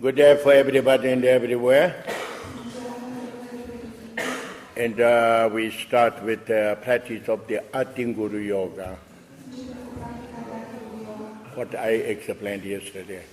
Good day for everybody and everywhere. And we start with the practice of the Atinguru Yoga, what I explained yesterday.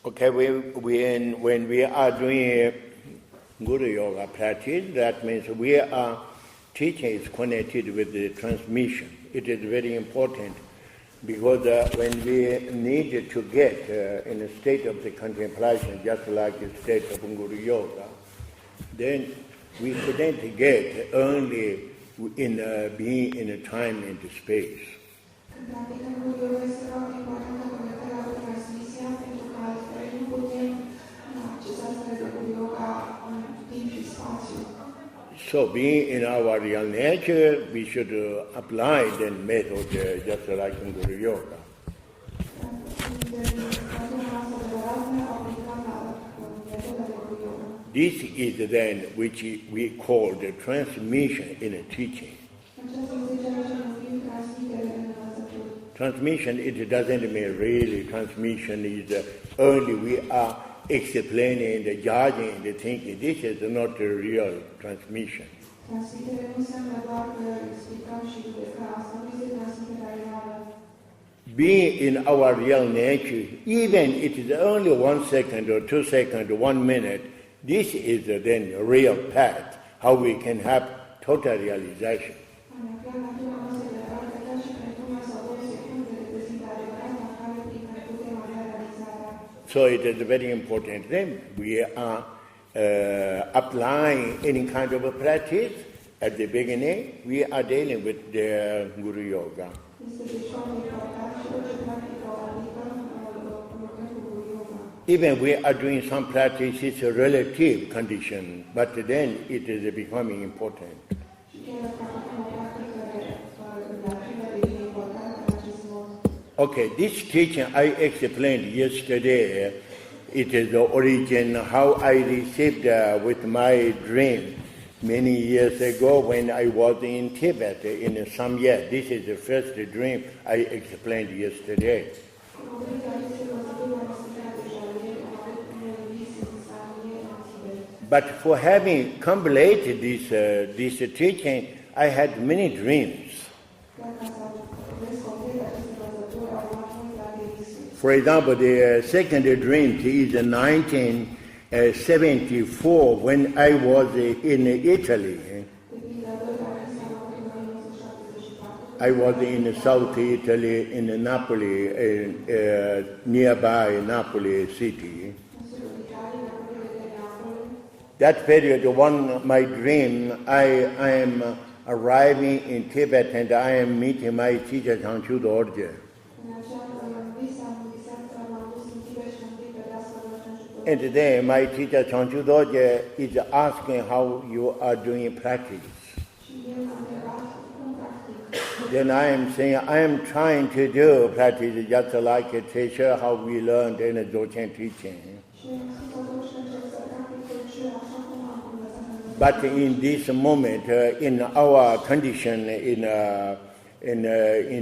Okay, when we are doing Guru Yoga practice, that means we are teaching is connected with the transmission. It is very important because when we need to get in a state of the contemplation, just like the state of Guru Yoga, then we couldn't get only in being in a time and space. So being in our real nature, we should apply the method just like in Guru Yoga. This is then which we call the transmission in a teaching. Transmission, it doesn't mean really transmission is only we are explaining, the judging, the thinking. This is not a real transmission. Being in our real nature, even it is only 1 second or 2 seconds, 1 minute, this is then a real path, how we can have total realization. So it is very important then we are applying any kind of a practice. At the beginning, we are dealing with the Guru Yoga. Even we are doing some practice, it's a relative condition, but then it is becoming important. Okay, this teaching I explained yesterday. It is the origin, how I received with my dream many years ago when I was in Tibet in some year. This is the first dream I explained yesterday. But for having completed this teaching, I had many dreams. For example, the second dream is 1974 when I was in Italy. I was in South Italy, in Napoli, nearby Napoli city. That period, my dream, I am arriving in Tibet and I am meeting my teacher, Chanchu Dorje. And then my teacher, Chanchu Dorje, is asking how you are doing practice. Then I am saying, I am trying to do practice just like a teacher, how we learned in a Dzogchen teaching. But in this moment, in our condition, in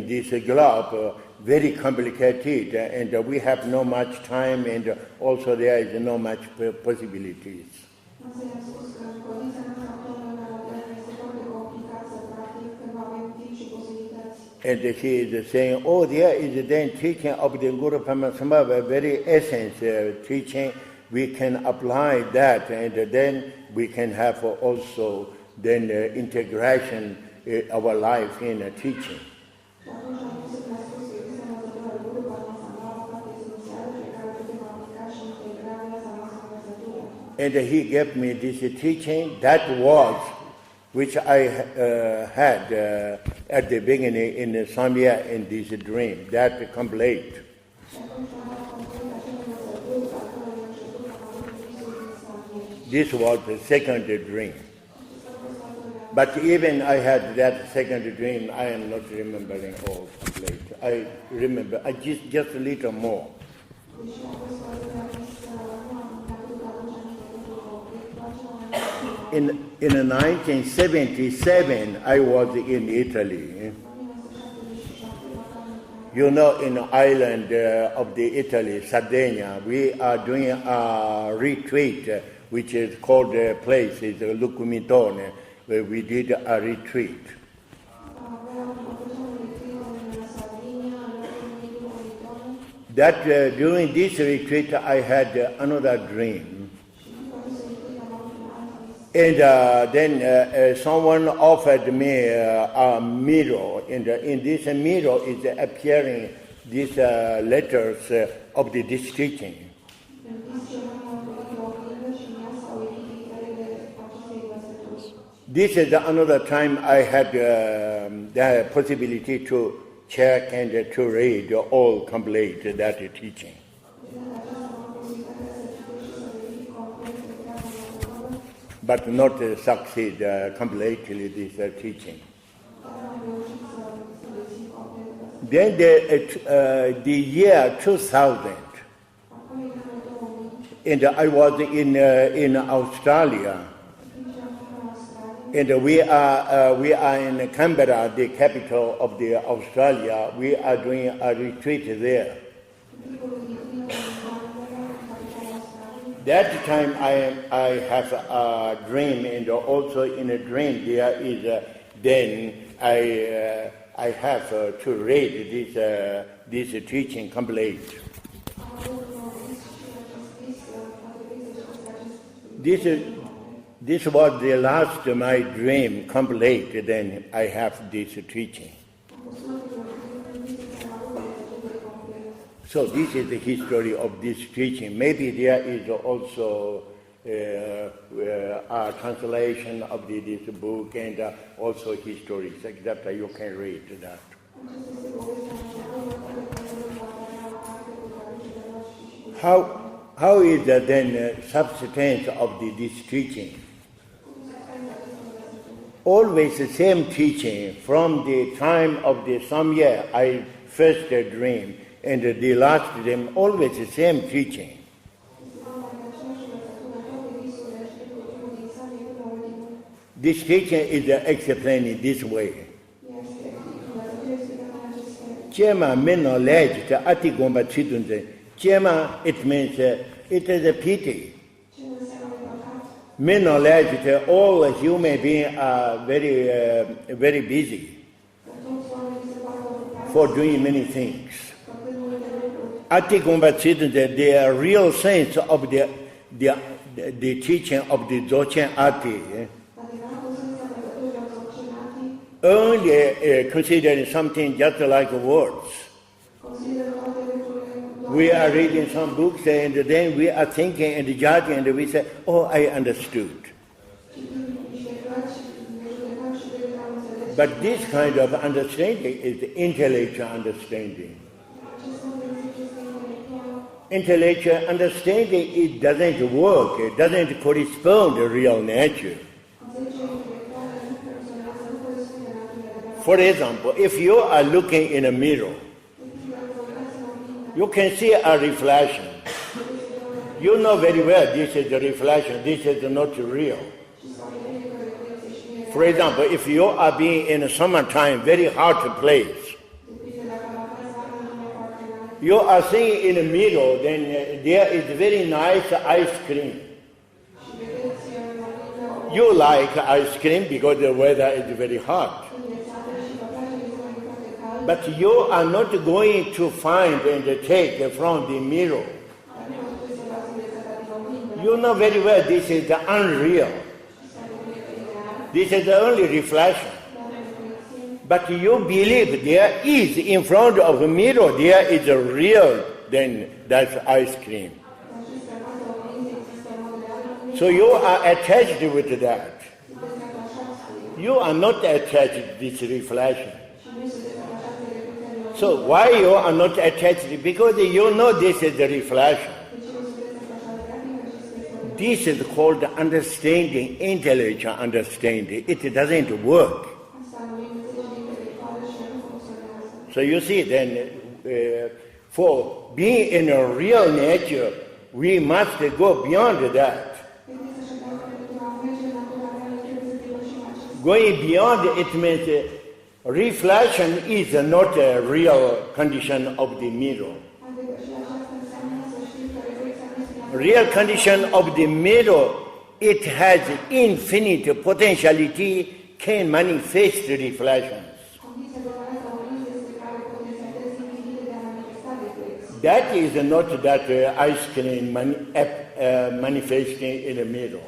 this globe, very complicated, and we have no much time, and also there is no much possibilities. And he is saying, oh, there is then teaching of the Guru Paramasambhava, very essence teaching. We can apply that, and then we can have also then integration our life in teaching. And he gave me this teaching. That was which I had at the beginning in Samya in this dream. That complete. This was the second dream. But even I had that second dream, I am not remembering all complete. I remember just a little more. In 1977, I was in Italy. You know, in the island of the Italy, Sardinia, we are doing a retreat, which is called the place is Lucumitone, where we did a retreat. That during this retreat, I had another dream. And then someone offered me a mirror, and in this mirror is appearing these letters of this teaching. This is another time I had the possibility to check and to read all complete that teaching. But not succeed completely this teaching. Then the year 2000, and I was in Australia, and we are in Canberra, the capital of the Australia. We are doing a retreat there. That time I have a dream, and also in a dream there is then I have to read this teaching complete. This was the last of my dream complete. Then I have this teaching. So this is the history of this teaching. Maybe there is also a translation of this book and also history, except you can read that. How is then substance of this teaching? Always the same teaching from the time of the Samya I first dream. And the last dream, always the same teaching. This teaching is explained this way. Jema me knowledge te ati gomba chidunze. Jema, it means it is a pity. Me knowledge te all human beings are very busy for doing many things. The real sense of the teaching of the Dzogchen Ati only considering something just like words. We are reading some books and then we are thinking and judging and we say, oh, I understood. But this kind of understanding is the intellectual understanding. Intellectual understanding, it doesn't work, it doesn't correspond to real nature. For example, if you are looking in a mirror, you can see a reflection. You know very well this is the reflection, this is not real. For example, if you are being in a summertime, very hot place, You are seeing in the middle, then there is very nice ice cream. You like ice cream because the weather is very hot. But you are not going to find and take from the mirror. You know very well this is the unreal. This is the only reflection. But you believe there is in front of a mirror, there is a real, then that's ice cream. So you are attached with that. You are not attached to this reflection. So why you are not attached? Because you know this is the reflection. This is called understanding, intellectual understanding. It doesn't work. So you see then, for being in a real nature, we must go beyond that. Going beyond it means reflection is not a real condition of the mirror. Real condition of the mirror, it has infinite potentiality, can manifest reflections. That is not that ice cream manifesting in the mirror.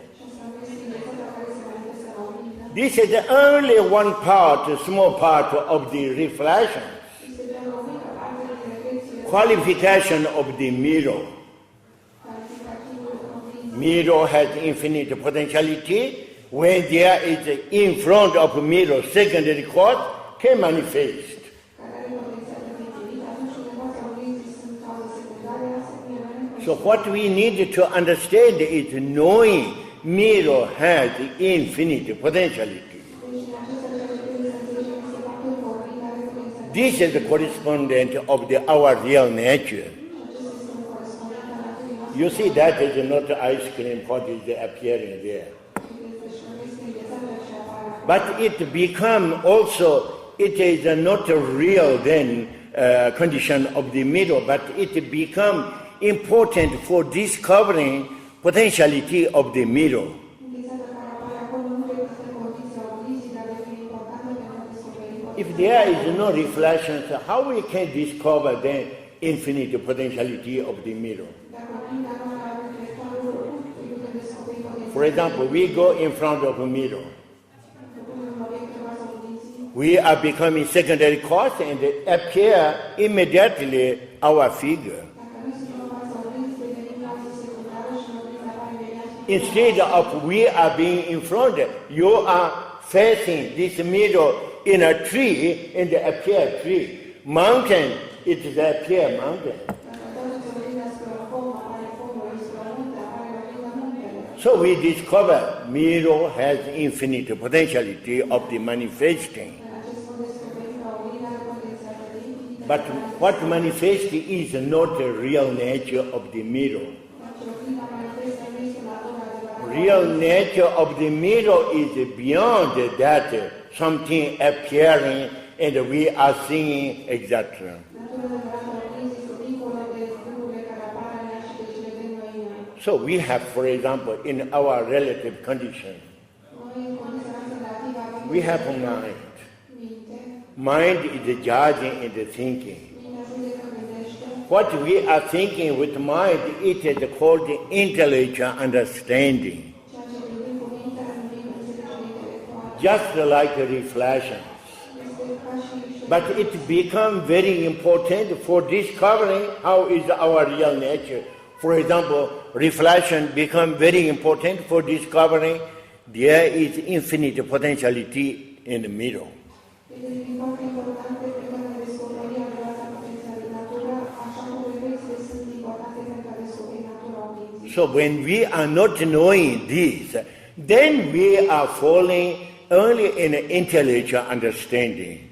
This is only one part, a small part of the reflection. Qualification of the mirror. Mirror has infinite potentiality. When there is in front of mirror, secondary cause can manifest. So what we need to understand is knowing mirror has infinite potentiality. This is the correspondent of our real nature. You see, that is not ice cream, what is appearing there. But it become also, it is not a real then condition of the mirror, but it become important for discovering potentiality of the mirror. If there is no reflection, how we can discover the infinite potentiality of the mirror? For example, we go in front of a mirror. We are becoming secondary cause and appear immediately our figure. Instead of we are being in front, you are facing this mirror in a tree and appear tree. Mountain, it is appear mountain. So we discover mirror has infinite potentiality of the manifesting. But what manifests is not the real nature of the mirror. Real nature of the mirror is beyond that, something appearing and we are seeing, etc. So we have, for example, in our relative condition, we have a mind. Mind is judging and thinking. What we are thinking with mind, it is called intellectual understanding. Just like reflections. But it becomes very important for discovering how is our real nature. For example, reflection becomes very important for discovering there is infinite potentiality in the mirror. So when we are not knowing this, then we are falling only in intellectual understanding.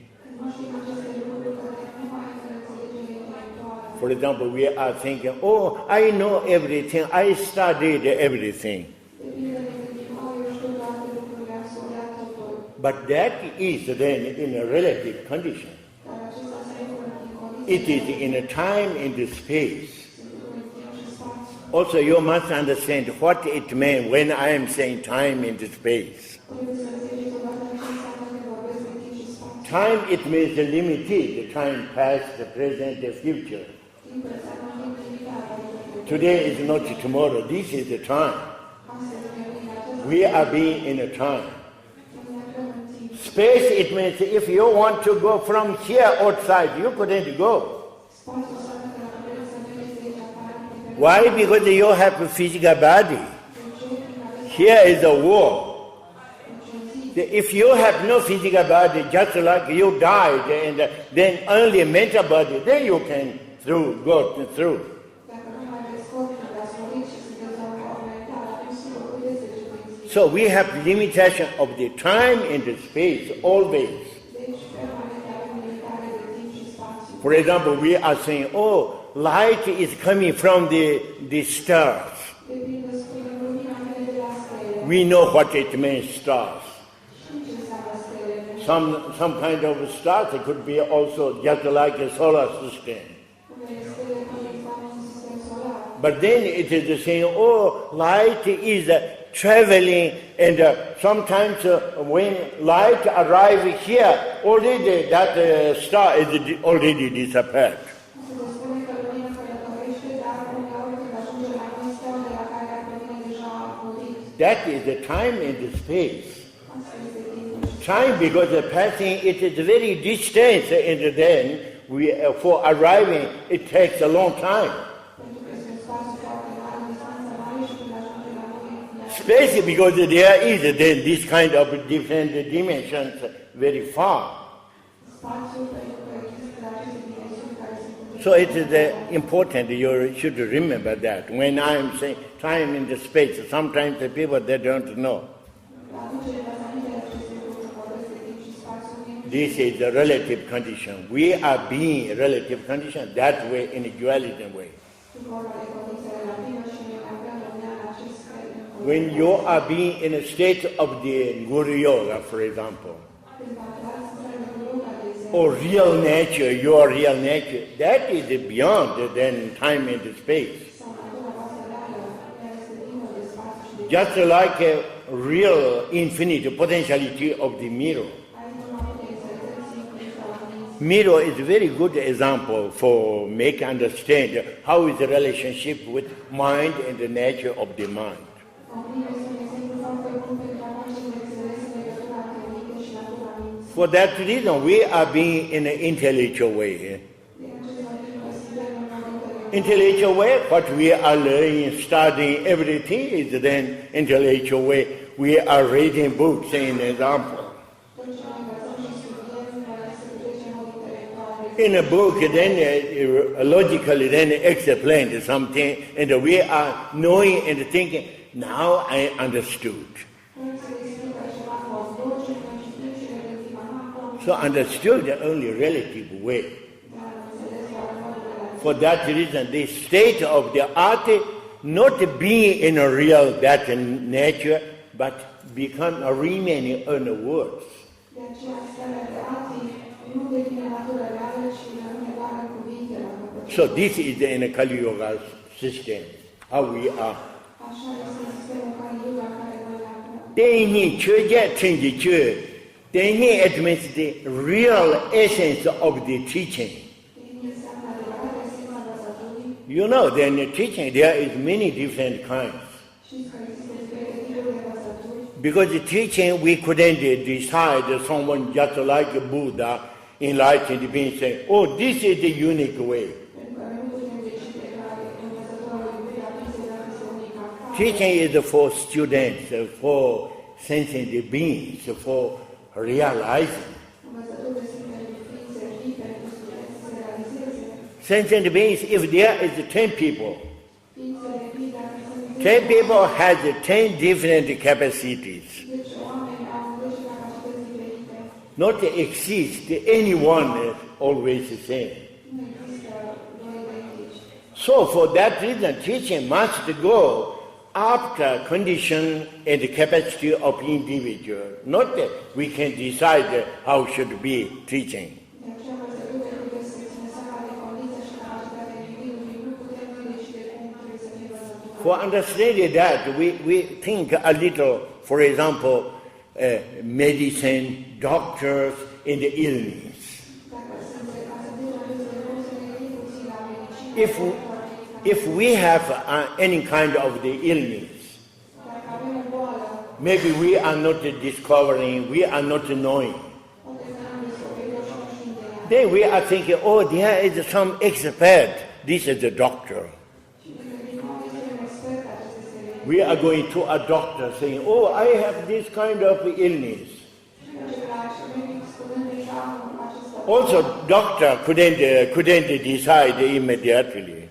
For example, we are thinking, oh, I know everything, I studied everything. But that is then in a relative condition. It is in a time and space. Also, you must understand what it means when I am saying time and space. Time, it means limited, time past, present, future. Today is not tomorrow, this is the time. We are being in a time. Space, it means if you want to go from here outside, you couldn't go. Why? Because you have a physical body. Here is a wall. If you have no physical body, just like you died, and then only mental body, then you can go through. So we have limitation of the time and the space always. For example, we are saying, light is coming from the stars. We know what it means, stars. Some kind of stars, it could be also just like a solar system. But then it is saying, light is traveling, and sometimes when light arrives here, already that star is already disappeared. That is the time and the space. Time, because the passing, it is very distant, and then for arriving, it takes a long time. Space, because there is then this kind of different dimensions very far. So it is important, you should remember that. When I am saying time in the space, sometimes the people, they don't know. This is a relative condition. We are being a relative condition that way, in a dualism way. When you are being in a state of the Guru Yoga, for example, or real nature, your real nature, that is beyond than time and space. Just like a real infinite potentiality of the mirror. Mirror is a very good example for make understand how is the relationship with mind and the nature of the mind. For that reason, we are being in an intellectual way. Intellectual way, what we are learning, studying, everything is then intellectual way. We are reading books, in example. In a book, then logically then explained something, and we are knowing and thinking, now I understood. So understood the only relative way. For that reason, the state of the art, not being in a real that nature, but become a remaining on the words. So this is in a Kali Yoga system, how we are. It means the real essence of the teaching. You know, then the teaching, there is many different kinds. Because the teaching, we couldn't decide someone just like a Buddha, enlightened being saying, this is the unique way. Teaching is for students, for sentient beings, for realizing. Sentient beings, if there is 10 people, 10 people has 10 different capacities. Not exist anyone always the same. So for that reason, teaching must go after condition and the capacity of individual. Not that we can decide how should be teaching. For understanding that, we think a little, for example, medicine, doctors, and the illness. If we have any kind of the illness, maybe we are not discovering, we are not knowing. Then we are thinking, oh, there is some expert. This is the doctor. We are going to a doctor saying, oh, I have this kind of illness. Also, doctor couldn't decide immediately.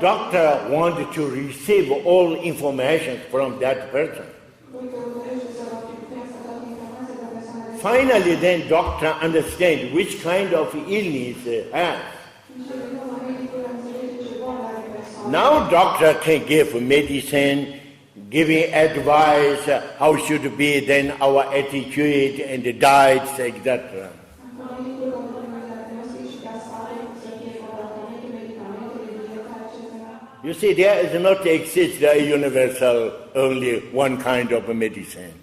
Doctor wanted to receive all information from that person. Finally, then doctor understands which kind of illness he has. Now doctor can give medicine, giving advice, how should be then our attitude and the diets, etc. You see, there is not exist a universal only one kind of medicine.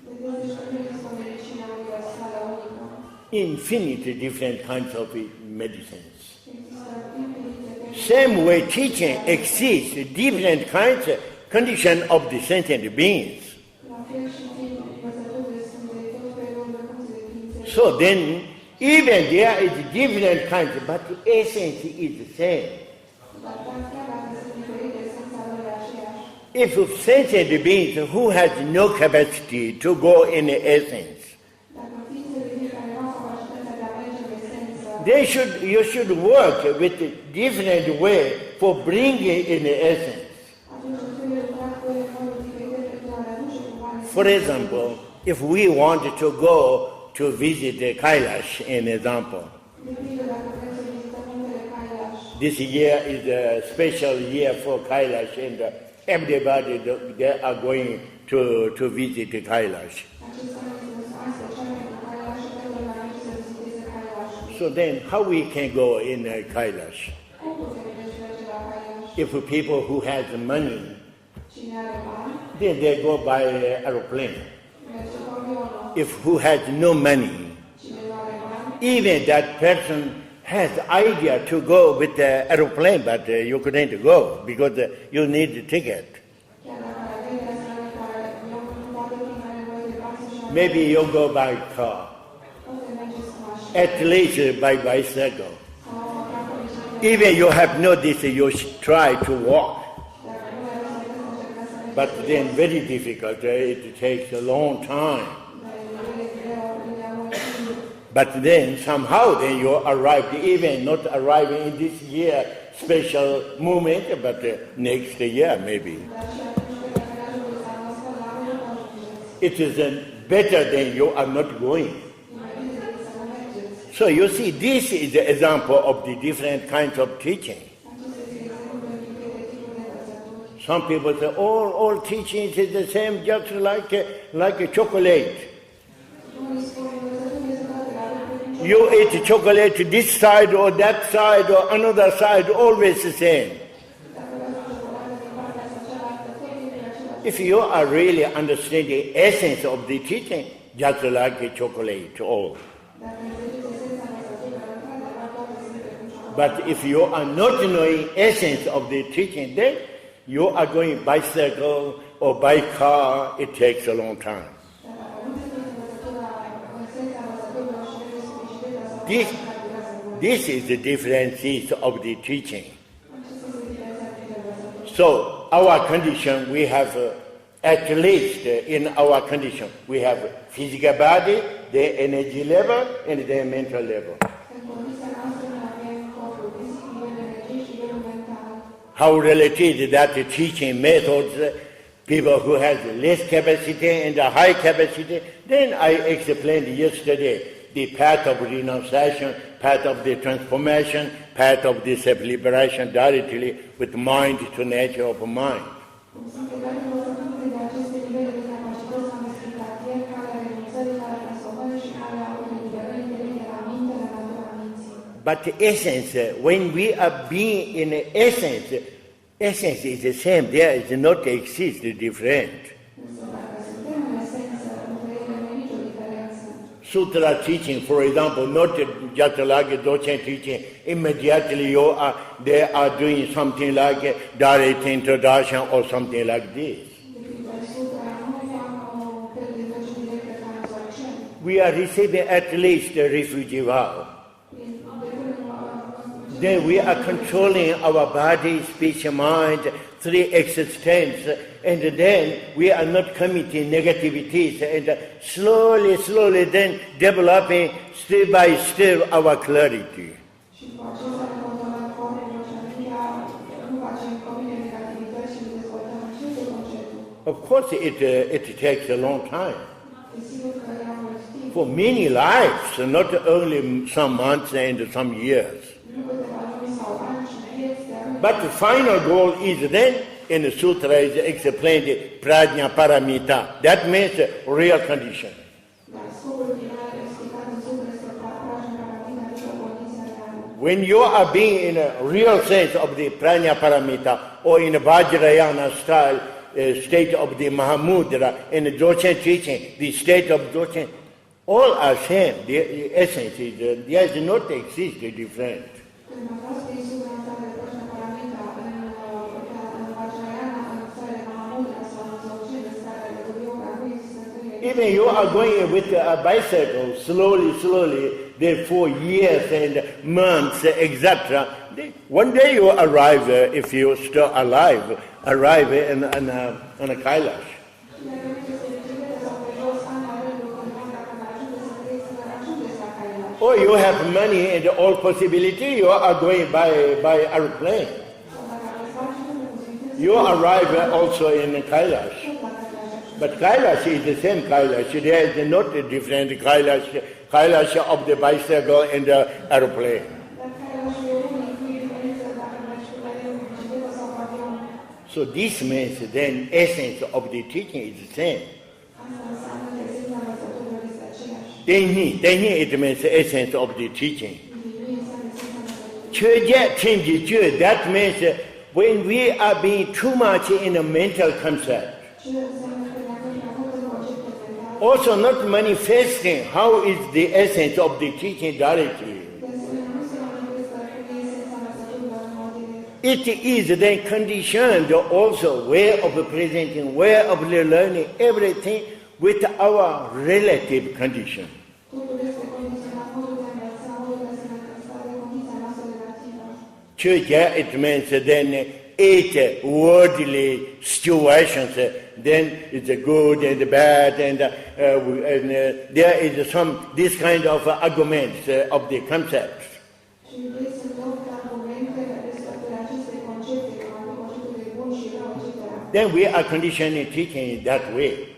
Infinite different kinds of medicines. Same way teaching exists, different kinds of condition of the sentient beings. So then, even there is different kinds, but the essence is the same. If sentient beings who has no capacity to go in the essence, you should work with a different way for bringing in the essence. For example, if we wanted to go to visit Kailash, an example, this year is a special year for Kailash, and everybody they are going to visit Kailash. So then, how we can go in Kailash? If people who has money, then they go by aeroplane. If who has no money, even that person has idea to go with the aeroplane, but you couldn't go because you need a ticket. Maybe you go by car. At least by bicycle. Even you have no this, you should try to walk. But then very difficult, it takes a long time. But then somehow then you arrive, even not arriving in this year special moment, but next year maybe. It is better than you are not going. So you see, this is the example of the different kinds of teaching. Some people say, all teachings is the same, just like a chocolate. You eat chocolate this side or that side or another side, always the same. If you are really understanding the essence of the teaching, just like a chocolate, all. But if you are not knowing essence of the teaching, then you are going bicycle or by car, it takes a long time. This is the differences of the teaching. So our condition, we have at least in our condition, we have physical body, the energy level, and the mental level. How related that the teaching methods, people who have less capacity and a high capacity, then I explained yesterday the path of renunciation, path of the transformation, path of the self-liberation directly with mind to nature of mind. But the essence, when we are being in essence, essence is the same. There is not exist different. Sutra teaching, for example, not just like Dzogchen teaching, immediately they are doing something like direct introduction or something like this. We are receiving at least a refugee vow. Then we are controlling our body, speech, mind, three existence, and then we are not committing negativities, and slowly then developing step by step our clarity. Of course, it takes a long time. For many lives, not only some months and some years. But the final goal is then, in the sutra is explained, prajna paramita. That means real condition. When you are being in a real sense of the prajna paramita, or in a Vajrayana style, state of the Mahamudra, in the Dzogchen teaching, the state of Dzogchen, all are same. The essence is there does not exist different. Even you are going with a bicycle slowly, there for years and months, etc. One day you arrive, if you still alive, on a Kailash. Or you have money and all possibility, you are going by airplane. You arrive also in Kailash. But Kailash is the same Kailash. There is not a different Kailash of the bicycle and the airplane. So this means then essence of the teaching is the same. Tenhi, it means essence of the teaching. That means when we are being too much in a mental concept, also not manifesting how is the essence of the teaching directly. It is then conditioned also way of presenting, way of learning, everything with our relative condition. It means then 8 worldly situations, then it's a good and bad, and there is some this kind of arguments of the concepts. Then we are conditioning teaching in that way.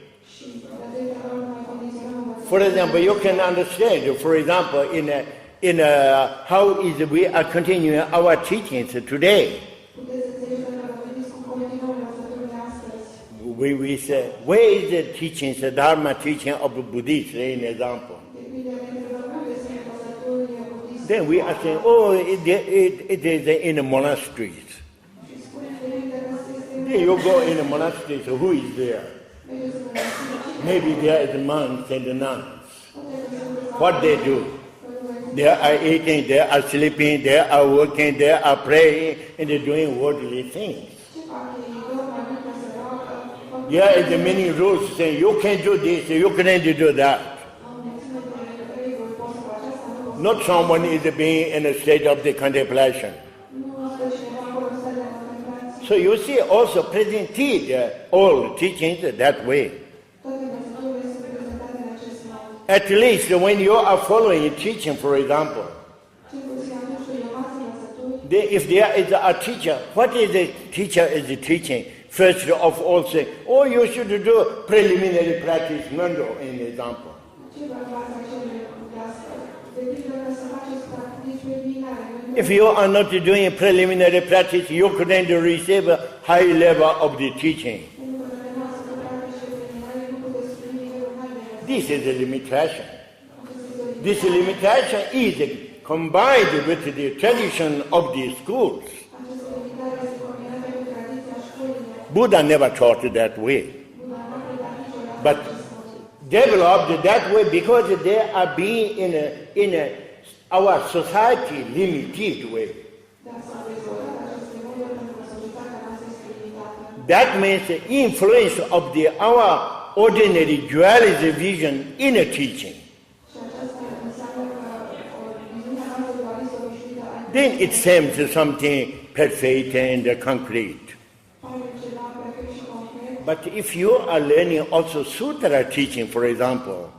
For example, you can understand, for example, in how is we are continuing our teachings today. We say, where is the teachings, the Dharma teaching of the Buddhists, in example? Then we are saying, it is in the monasteries. Then you go in the monasteries, who is there? Maybe there is monks and nuns. What they do? They are eating, they are sleeping, they are working, they are praying, and they're doing worldly things. There is many rules saying you can't do this, you can't do that. Not someone is being in a state of the contemplation. So you see also presented all teachings that way. At least when you are following teaching, for example, if there is a teacher, what is the teacher is teaching? First of all, say, you should do preliminary practice, Nando, in example. If you are not doing preliminary practice, you couldn't receive a high level of the teaching. This is a limitation. This limitation is combined with the tradition of the schools. Buddha never taught that way. But developed that way because they are being in our society limited way. That means the influence of our ordinary dualist vision in a teaching. Then it seems something perfect and concrete. But if you are learning also sutra teaching, for example,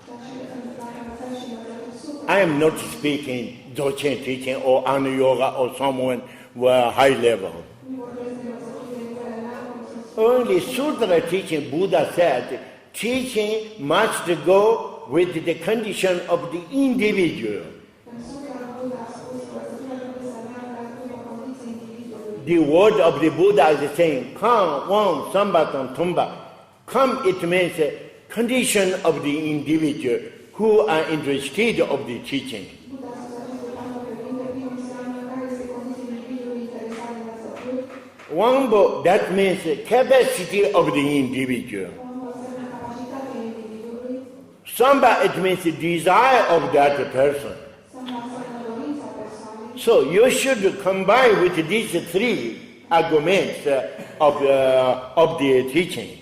I am not speaking Dzogchen teaching or Anu Yoga or someone who are high level. Only sutra teaching, Buddha said, teaching must go with the condition of the individual. The word of the Buddha is saying, Kam, Wang, Sambatam, Tumba. Kam, it means condition of the individual who are interested of the teaching. Wangbo, that means capacity of the individual. Samba, it means desire of that person. So you should combine with these three arguments of the teaching.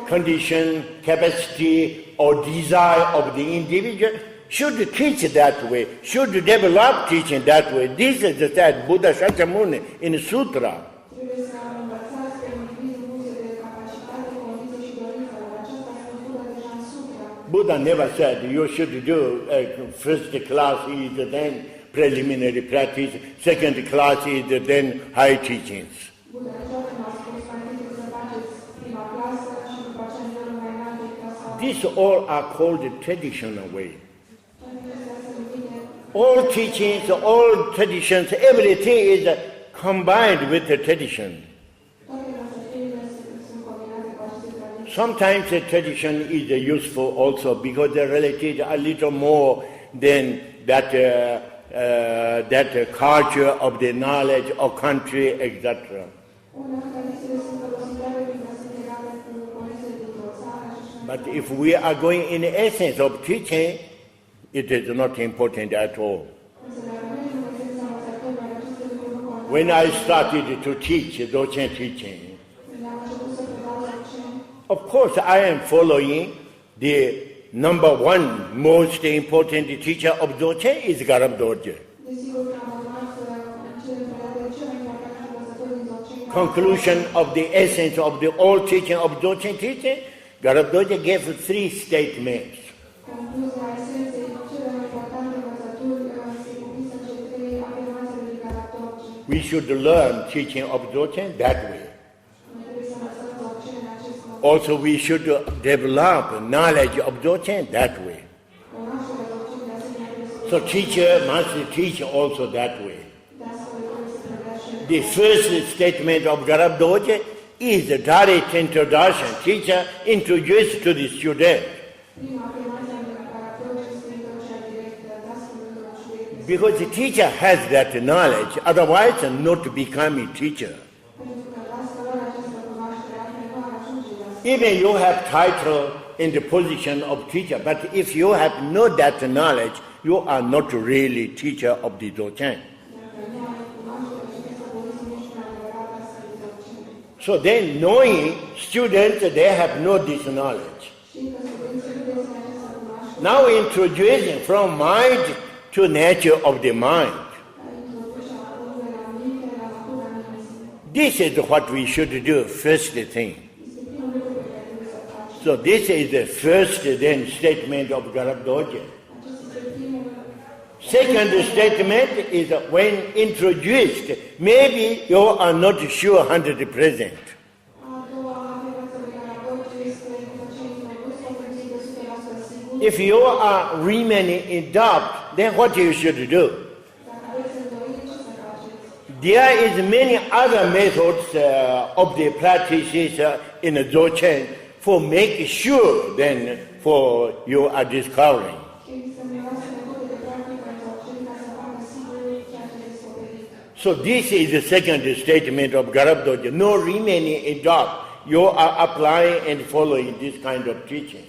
Condition, capacity, or desire of the individual should teach that way, should develop teaching that way. This is said Buddha Shakyamuni in Sutra. Buddha never said you should do first class is then preliminary practice, second class is then high teachings. These all are called traditional way. All teachings, all traditions, everything is combined with the tradition. Sometimes the tradition is useful also because they're related a little more than that culture of the knowledge of country, etc. But if we are going in the essence of teaching, it is not important at all. When I started to teach Dzogchen teaching, of course I am following the number one most important teacher of Dzogchen is Garab Dorje. Conclusion of the essence of the old teaching of Dzogchen teaching, Garab Dorje gave 3 statements. We should learn teaching of Dzogchen that way. Also, we should develop knowledge of Dzogchen that way. So teacher must teach also that way. The first statement of Garab Dorje is a direct introduction. Teacher introduced to the student. Because the teacher has that knowledge, otherwise not become a teacher. Even you have title in the position of teacher, but if you have not that knowledge, you are not really teacher of the Dzogchen. So then knowing students, they have no this knowledge. Now introducing from mind to nature of the mind. This is what we should do, first thing. So this is the first then statement of Garab Dorje. Second statement is when introduced, maybe you are not sure 100%. If you are remaining in doubt, then what you should do? There is many other methods of the practices in the Dzogchen for make sure then for you are discovering. So this is the second statement of Garabdoja. No remaining adopt. You are applying and following this kind of teaching.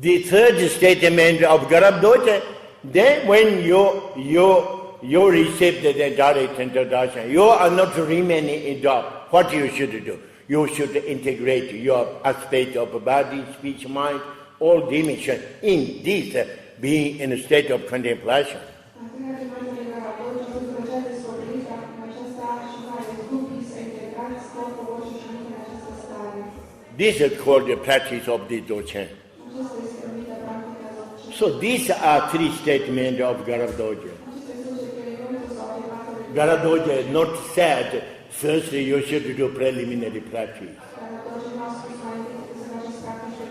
The third statement of Garabdoja, then when you receive the direct introduction, you are not remaining adopt. What you should do? You should integrate your aspect of body, speech, mind, all dimensions in this being in a state of contemplation. This is called the practice of the Dzogchen. So these are three statements of Garabdoja. Garabdoja not said, first you should do preliminary practice.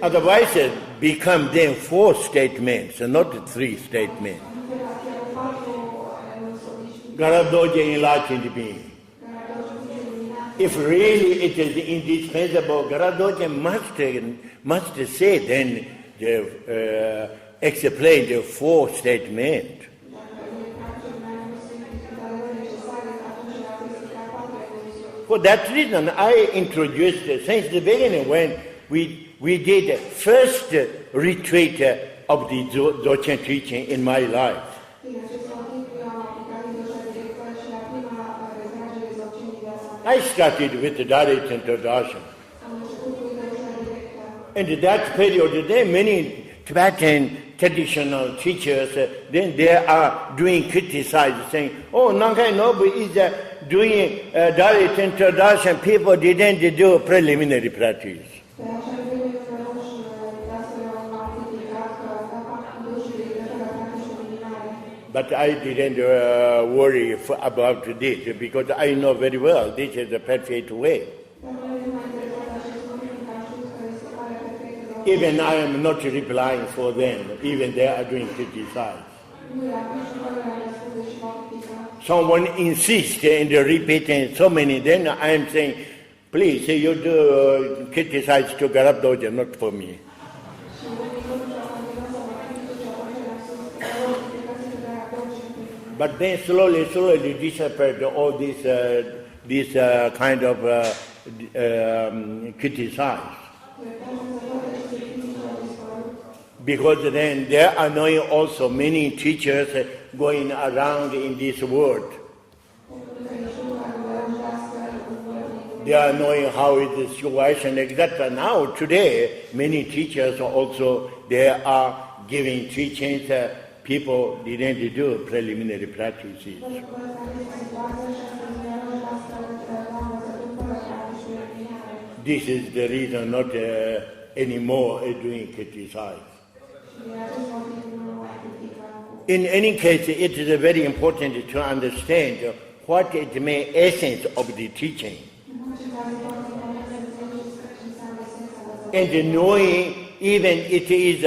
Otherwise it become then 4 statements, not 3 statements. Garabdoja enlightened being. If really it is indispensable, Garabdoja must say then explain the 4 statements. For that reason, I introduced since the beginning when we did first retreat of the Dzogchen teaching in my life. I started with the direct introduction. In that period, there are many Tibetan traditional teachers, then they are doing criticize, saying, oh, Nankai Nobu is doing direct introduction, people didn't do preliminary practice. But I didn't worry about this because I know very well this is the perfect way. Even I am not replying for them, even they are doing criticize. Someone insists in repeating so many, then I am saying, please, you do criticize to Garabdoja, not for me. But then slowly disappeared all this kind of criticize. Because then there are knowing also many teachers going around in this world. They are knowing how is the situation, etc. Now, today, many teachers also, they are giving teachings. People didn't do preliminary practices. This is the reason not anymore doing criticize. In any case, it is very important to understand what is the main essence of the teaching. And knowing even it is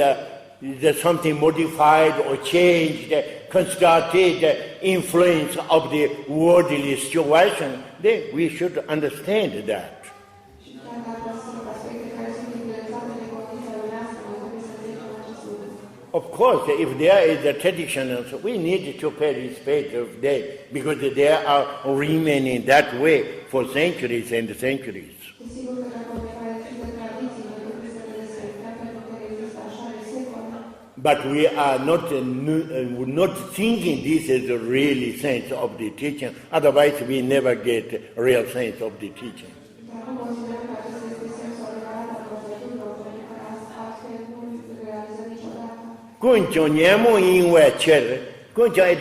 something modified or changed, constructed influence of the worldly situation, then we should understand that. Of course, if there is a tradition, we need to pay respect of them because they are remaining that way for centuries and centuries. But we are not thinking this is the real sense of the teaching. Otherwise, we never get real sense of the teaching. It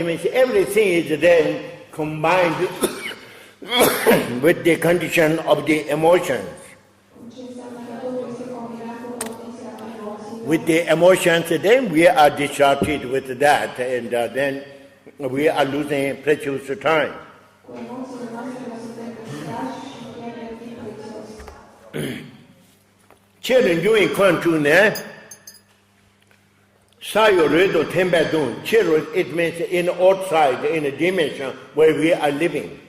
means everything is then combined with the condition of the emotions. With the emotions, then we are distracted with that, and then we are losing precious time. Children doing quantune, sayo redo tembadun. Children, it means in outside, in a dimension where we are living.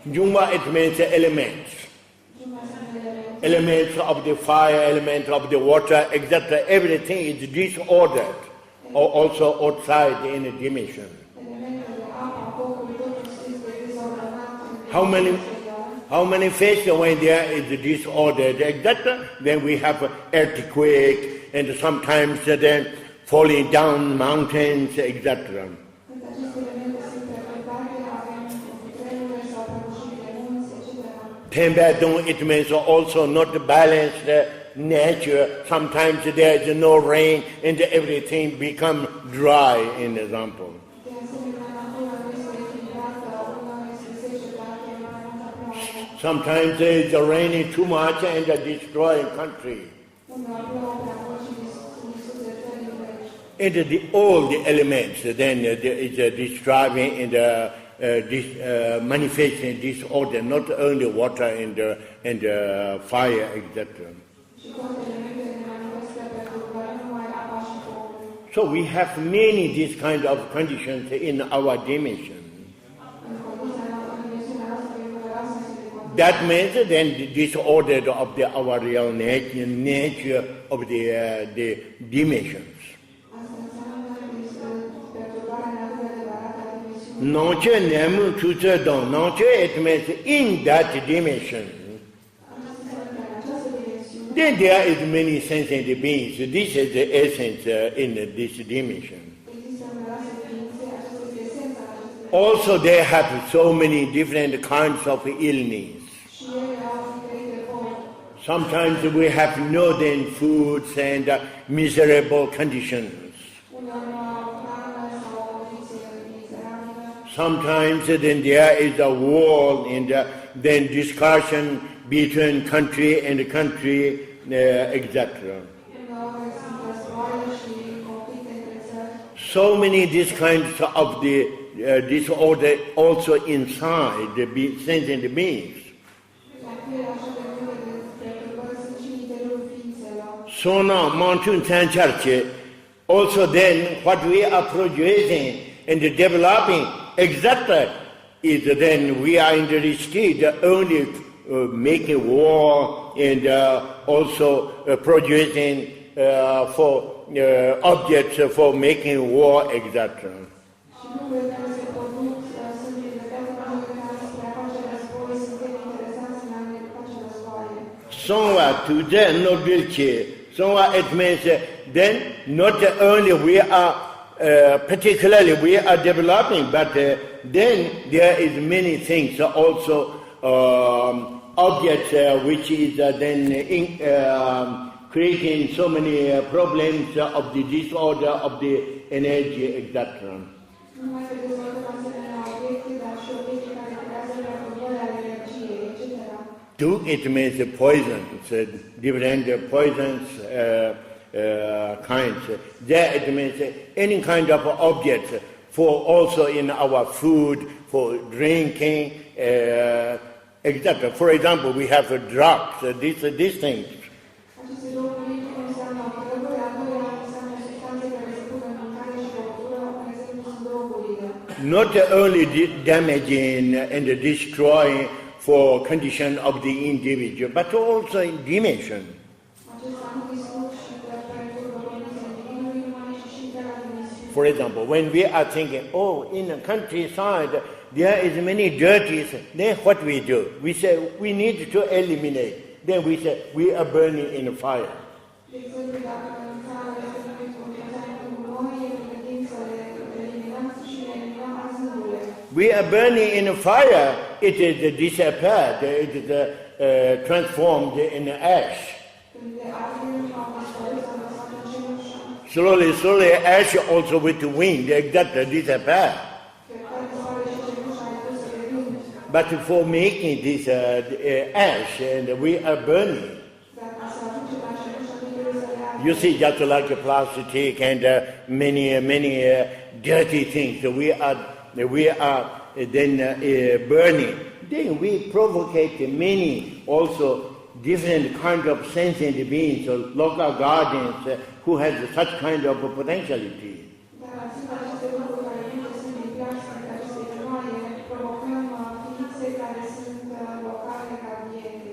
Juma, it means elements. elements of the fire, elements of the water, etc. Everything is disordered, or also outside in a dimension. How many phases when there is disordered, etc. Then we have earthquake, and sometimes then falling down mountains, etc. Temperature, it means also not balanced nature. Sometimes there is no rain and everything become dry, in example. Sometimes there is raining too much and destroying country. And all the elements then is describing and manifesting disorder, not only water and fire, etc. So we have many these kind of conditions in our dimension. That means then the disorder of our real nature of the dimensions. Nature nemu chucha don. Nature, it means in that dimension. Then there is many sentient beings. This is the essence in this dimension. Also, they have so many different kinds of illness. Sometimes we have no then foods and miserable conditions. Sometimes then there is a war and then discussion between country and country, etc. So many these kinds of the disorder also inside the sentient beings. So now, Mountain Sancharche, also then what we are producing and developing, etc., is then we are interested only making war and also producing for objects for making war, etc. Somewhat to then nobility. Somewhat it means then not only we are particularly we are developing, but then there is many things also objects which is then creating so many problems of the disorder of the energy, etc. Do it means poisons, different poisons kinds. There it means any kind of objects for also in our food, for drinking, etc. For example, we have drugs, these things. Not only damaging and destroying for condition of the individual, but also in dimension. For example, when we are thinking, in the countryside there is many dirties, then what we do? We say we need to eliminate. Then we say we are burning in a fire. We are burning in a fire, it is disappeared, it is transformed in ash. Slowly, ash also with the wind, that disappear. But for making this ash, and we are burning. You see, just like plastic and many dirty things, we are then burning. Then we provocate many also different kind of sentient beings, or local guardians who has such kind of potentiality.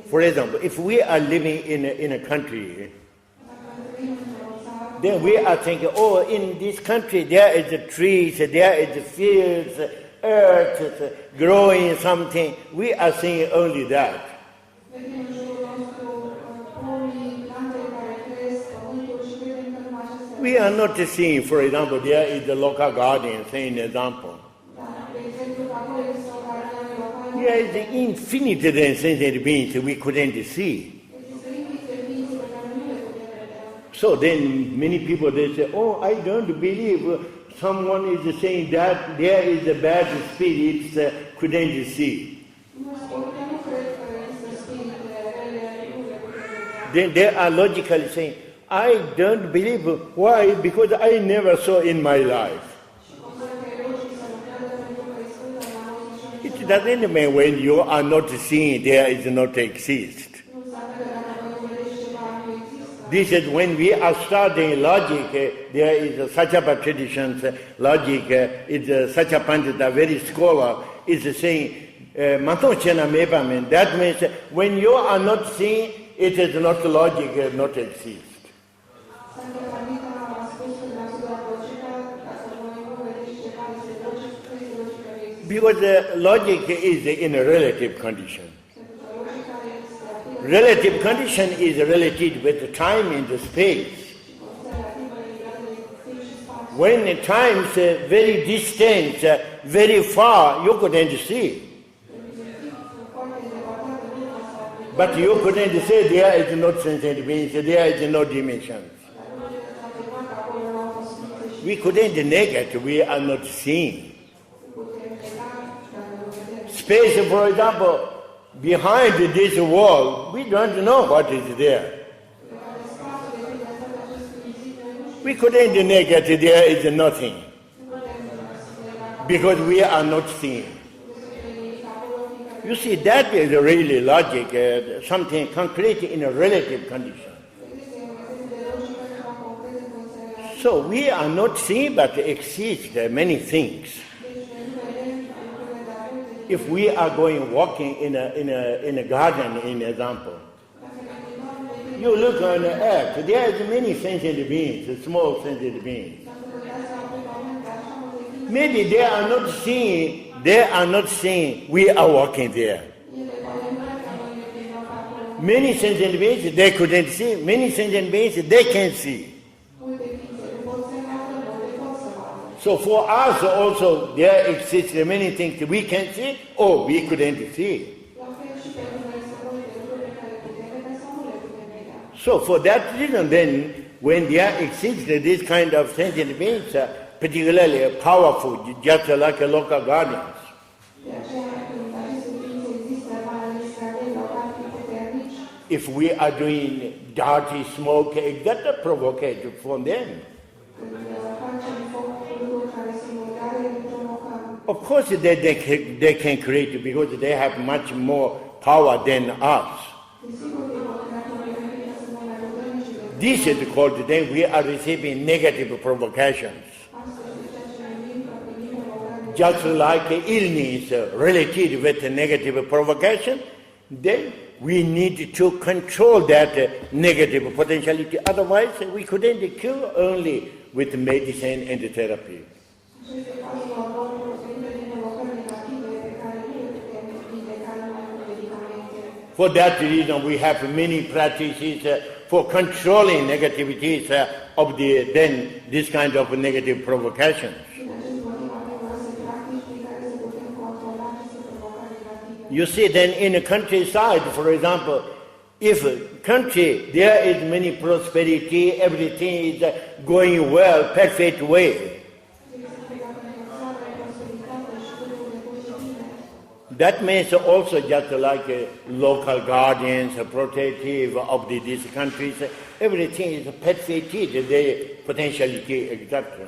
For example, if we are living in a country, then we are thinking, oh, in this country there is the trees, there is the fields, earth, growing something. We are seeing only that. We are not seeing, for example, there is the local garden, say an example. There is infinite sentient beings we couldn't see. So then many people, they say, oh, I don't believe someone is saying that there is a bad spirits couldn't see. Then they are logically saying, I don't believe. Why? Because I never saw in my life. It doesn't mean when you are not seeing, there is not exist. This is when we are studying logic, there is such a tradition, logic is such a pandit, a very scholar, is saying, that means when you are not seeing, it is not logic, not exist. Because logic is in a relative condition. Relative condition is related with time and the space. When the time is very distant, very far, you couldn't see. But you couldn't say there is no sentient beings, there is no dimensions. We couldn't negate, we are not seeing. Space, for example, behind this wall, we don't know what is there. We couldn't negate there is nothing because we are not seeing. You see, that is really logic, something concrete in a relative condition. So we are not seeing, but exist many things. If we are going walking in a garden, in example, you look on the earth, there is many sentient beings, small sentient beings. Maybe they are not seeing we are walking there. Many sentient beings they couldn't see, many sentient beings they can see. So for us also, there exists many things we can see or we couldn't see. So for that reason then, when there exists this kind of sentient beings, particularly powerful, just like local guardians, if we are doing dirty smoke, it got provocated from them. Of course they can create because they have much more power than us. This is called, then we are receiving negative provocations. Just like illness related with negative provocation, then we need to control that negative potentiality. Otherwise, we couldn't cure only with medicine and therapy. For that reason, we have many practices for controlling negativities of this kind of negative provocations. You see, then in a countryside, for example, if country there is many prosperity, everything is going well, perfect way. That means also just like local guardians, protective of these countries, everything is perfected, the potentiality exactly.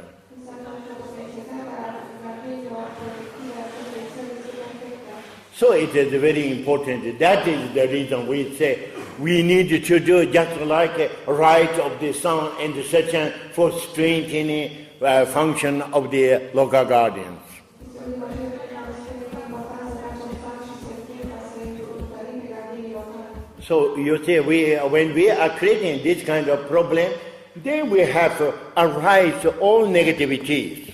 So it is very important. That is the reason we say we need to do just like right of the sun and the sun for strengthening function of the local guardians. So you see, when we are creating this kind of problem, then we have to arise all negativities.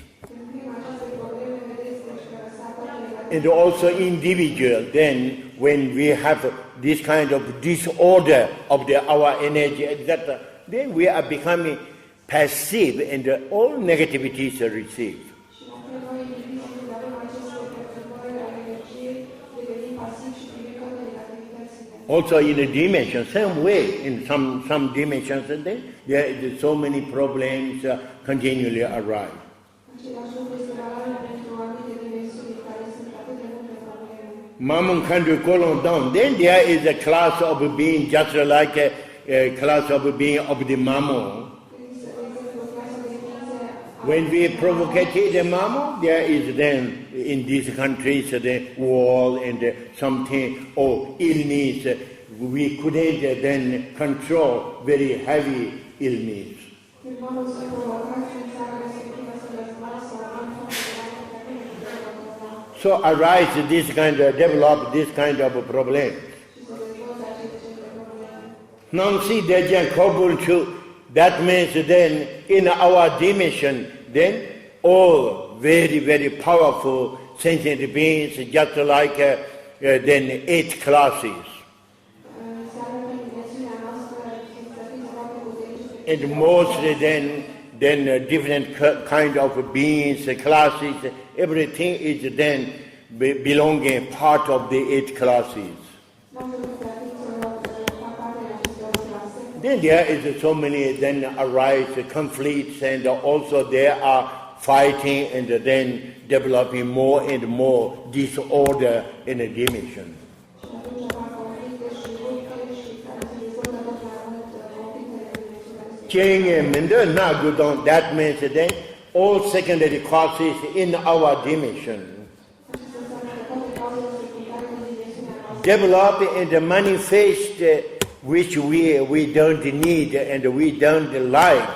And also individual, then when we have this kind of disorder of our energy, etc., then we are becoming passive and all negativities are received. Also in a dimension, same way, in some dimensions, and then there is so many problems continually arise. Mammon country colon down, then there is a class of being just like a class of being of the mammon. When we provocate the mammon, there is then in these countries the war and something or illness. We couldn't then control very heavy illness. So arise this kind of, develop this kind of problem. Now see that means then in our dimension, then all very, very powerful sentient beings, just like then 8 classes. And mostly then different kind of beings, classes, everything is then belonging part of the 8 classes. Then there is so many then arise conflicts, and also there are fighting and then developing more and more disorder in a dimension. That means then all secondary causes in our dimension develop and manifest which we don't need and we don't like.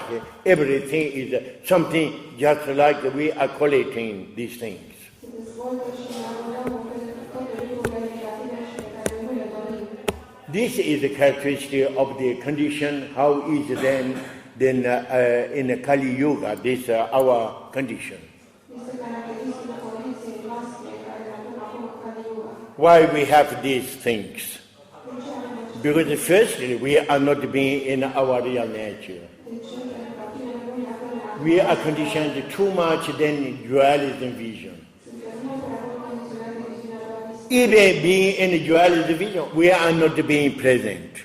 Everything is something just like we are collecting these things. This is the characteristic of the condition. How is then in Kali Yuga, this our condition? Why we have these things? Because firstly, we are not being in our real nature. We are conditioned too much then dualism vision. Even being in dualism vision, we are not being present.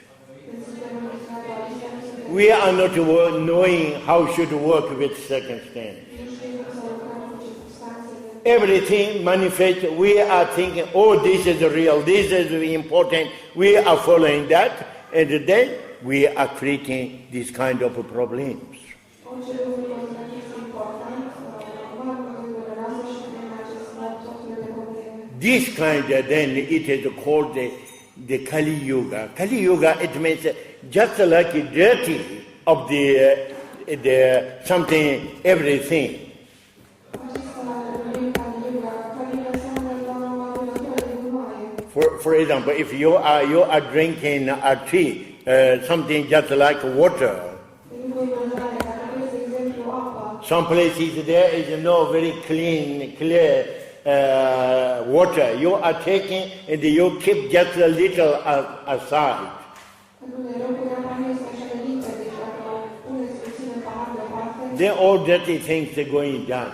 We are not knowing how should work with circumstance. Everything manifests, we are thinking, oh, this is real, this is important, we are following that, and then we are creating this kind of problems. This kind, then it is called the Kali Yuga. Kali Yuga, it means just like dirty of the something, everything. For example, if you are drinking a tea, something just like water. Some places there is no very clear water. You are taking and you keep just a little aside. Then all dirty things are going down.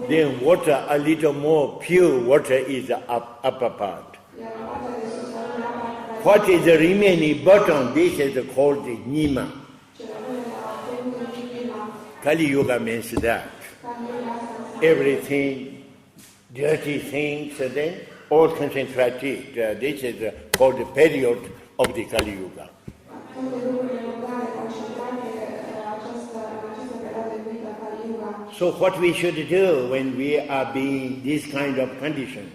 Then water, a little more pure water is the upper part. What is the remaining bottom? This is called the Nima. Kali Yuga means that. Everything, dirty things, then all concentrated. This is called the period of the Kali Yuga. So what we should do when we are being this kind of condition?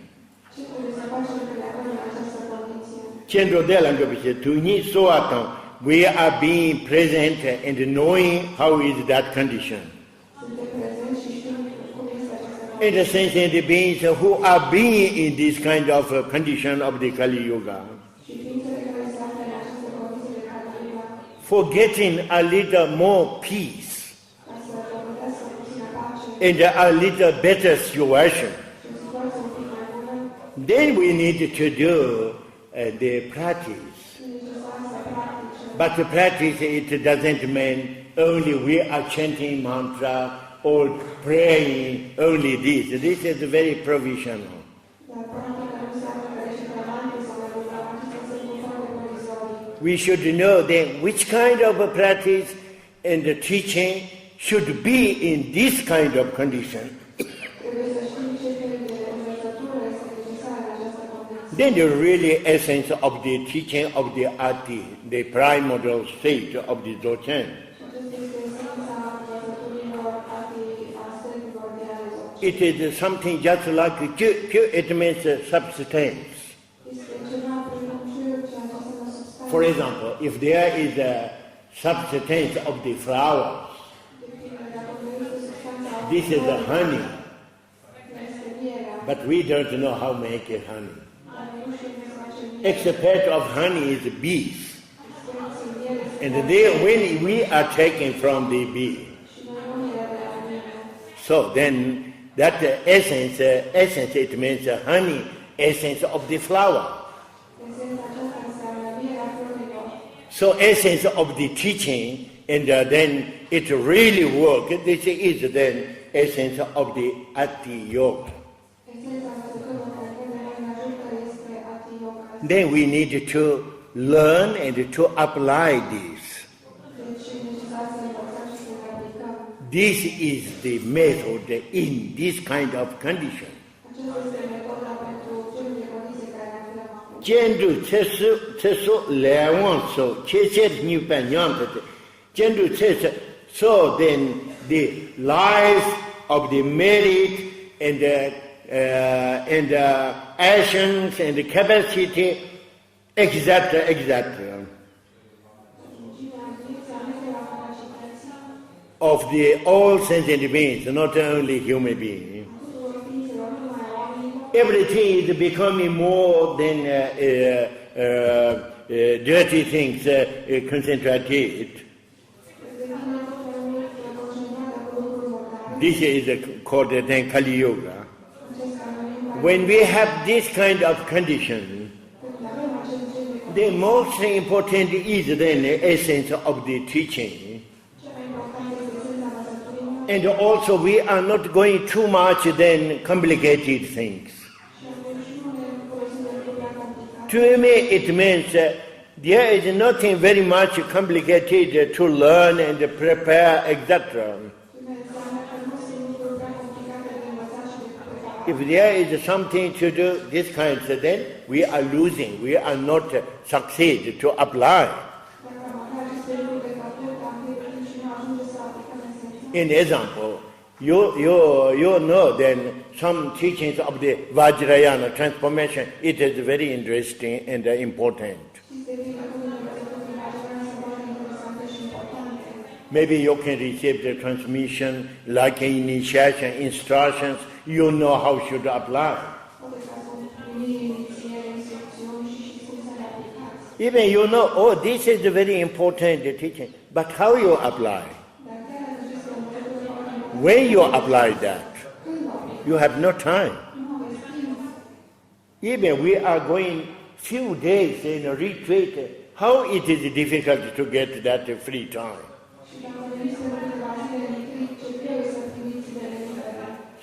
We are being present and knowing how is that condition. In the sense of the beings who are being in this kind of condition of the Kali Yuga. for getting a little more peace and a little better situation, then we need to do the practice. But the practice, it doesn't mean only we are chanting mantra or praying only this. This is very provisional. We should know then which kind of a practice and the teaching should be in this kind of condition. Then the really essence of the teaching of the Ati, the primordial state of the Dzogchen. It is something just like it means substance. For example, if there is a substance of the flowers, this is the honey, but we don't know how to make honey. Except of honey is bees, and when we are taking from the bee, so then that essence it means honey, essence of the flower. So essence of the teaching, and then it really works. This is then essence of the Ati Yoga. Then we need to learn and to apply this. This is the method in this kind of condition. So then the life of the merit and actions and the capacity, exact of the all sentient beings, not only human beings. Everything is becoming more than dirty things concentrated. This is called then Kali Yoga. When we have this kind of condition, the most important is then the essence of the teaching. And also we are not going too much then complicated things. To me it means there is nothing very much complicated to learn and prepare, etc. If there is something to do this kind, then we are losing. We are not succeed to apply. In example, you know then some teachings of the Vajrayana transformation. It is very interesting and important. Maybe you can receive the transmission like initiation, instructions. You know how should apply. Even you know, oh, this is a very important teaching. But how you apply? When you apply that, you have no time. Even we are going few days in a retreat, how it is difficult to get that free time.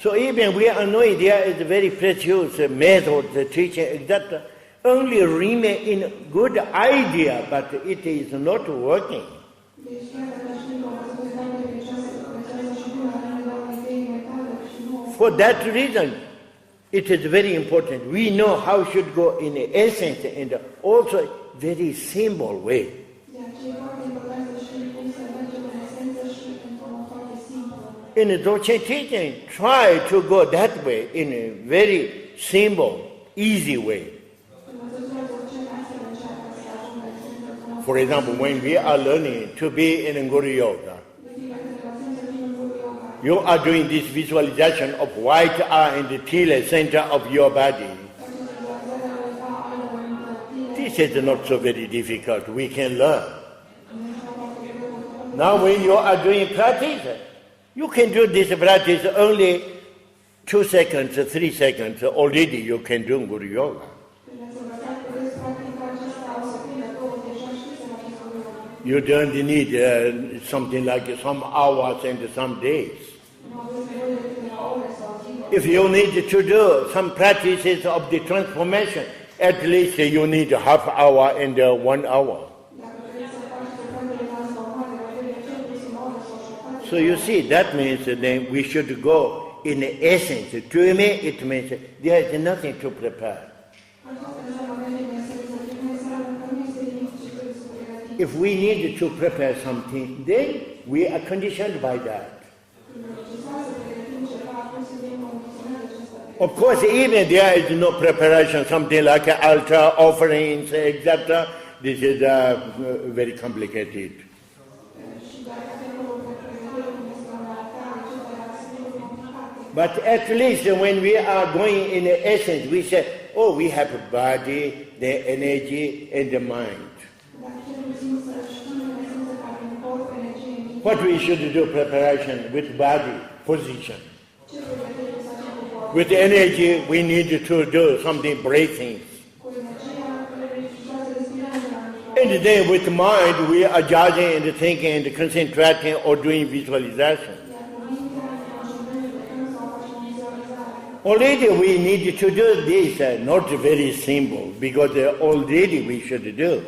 So even we are knowing there is a very precious method, the teaching, etc. Only remain in good idea, but it is not working. For that reason, it is very important. We know how should go in the essence and also very simple way. In the Dzogchen teaching, try to go that way in a very simple, easy way. For example, when we are learning to be in Guru Yoga, you are doing this visualization of white eye in the tila center of your body. This is not so very difficult. We can learn. Now when you are doing practice, you can do this practice only 2 seconds, 3 seconds, already you can do Guru Yoga. You don't need something like some hours and some days. If you need to do some practices of the transformation, at least you need a half hour and 1 hour. So you see, that means then we should go in essence. To me, it means there is nothing to prepare. If we need to prepare something, then we are conditioned by that. Of course, even there is no preparation, something like altar, offerings, etc. This is very complicated. But at least when we are going in the essence, we say, oh, we have a body, the energy, and the mind. What we should do preparation with body, position. With energy, we need to do something breathing. And then with mind, we are judging and thinking and concentrating or doing visualization. Already we need to do this, not very simple, because already we should do.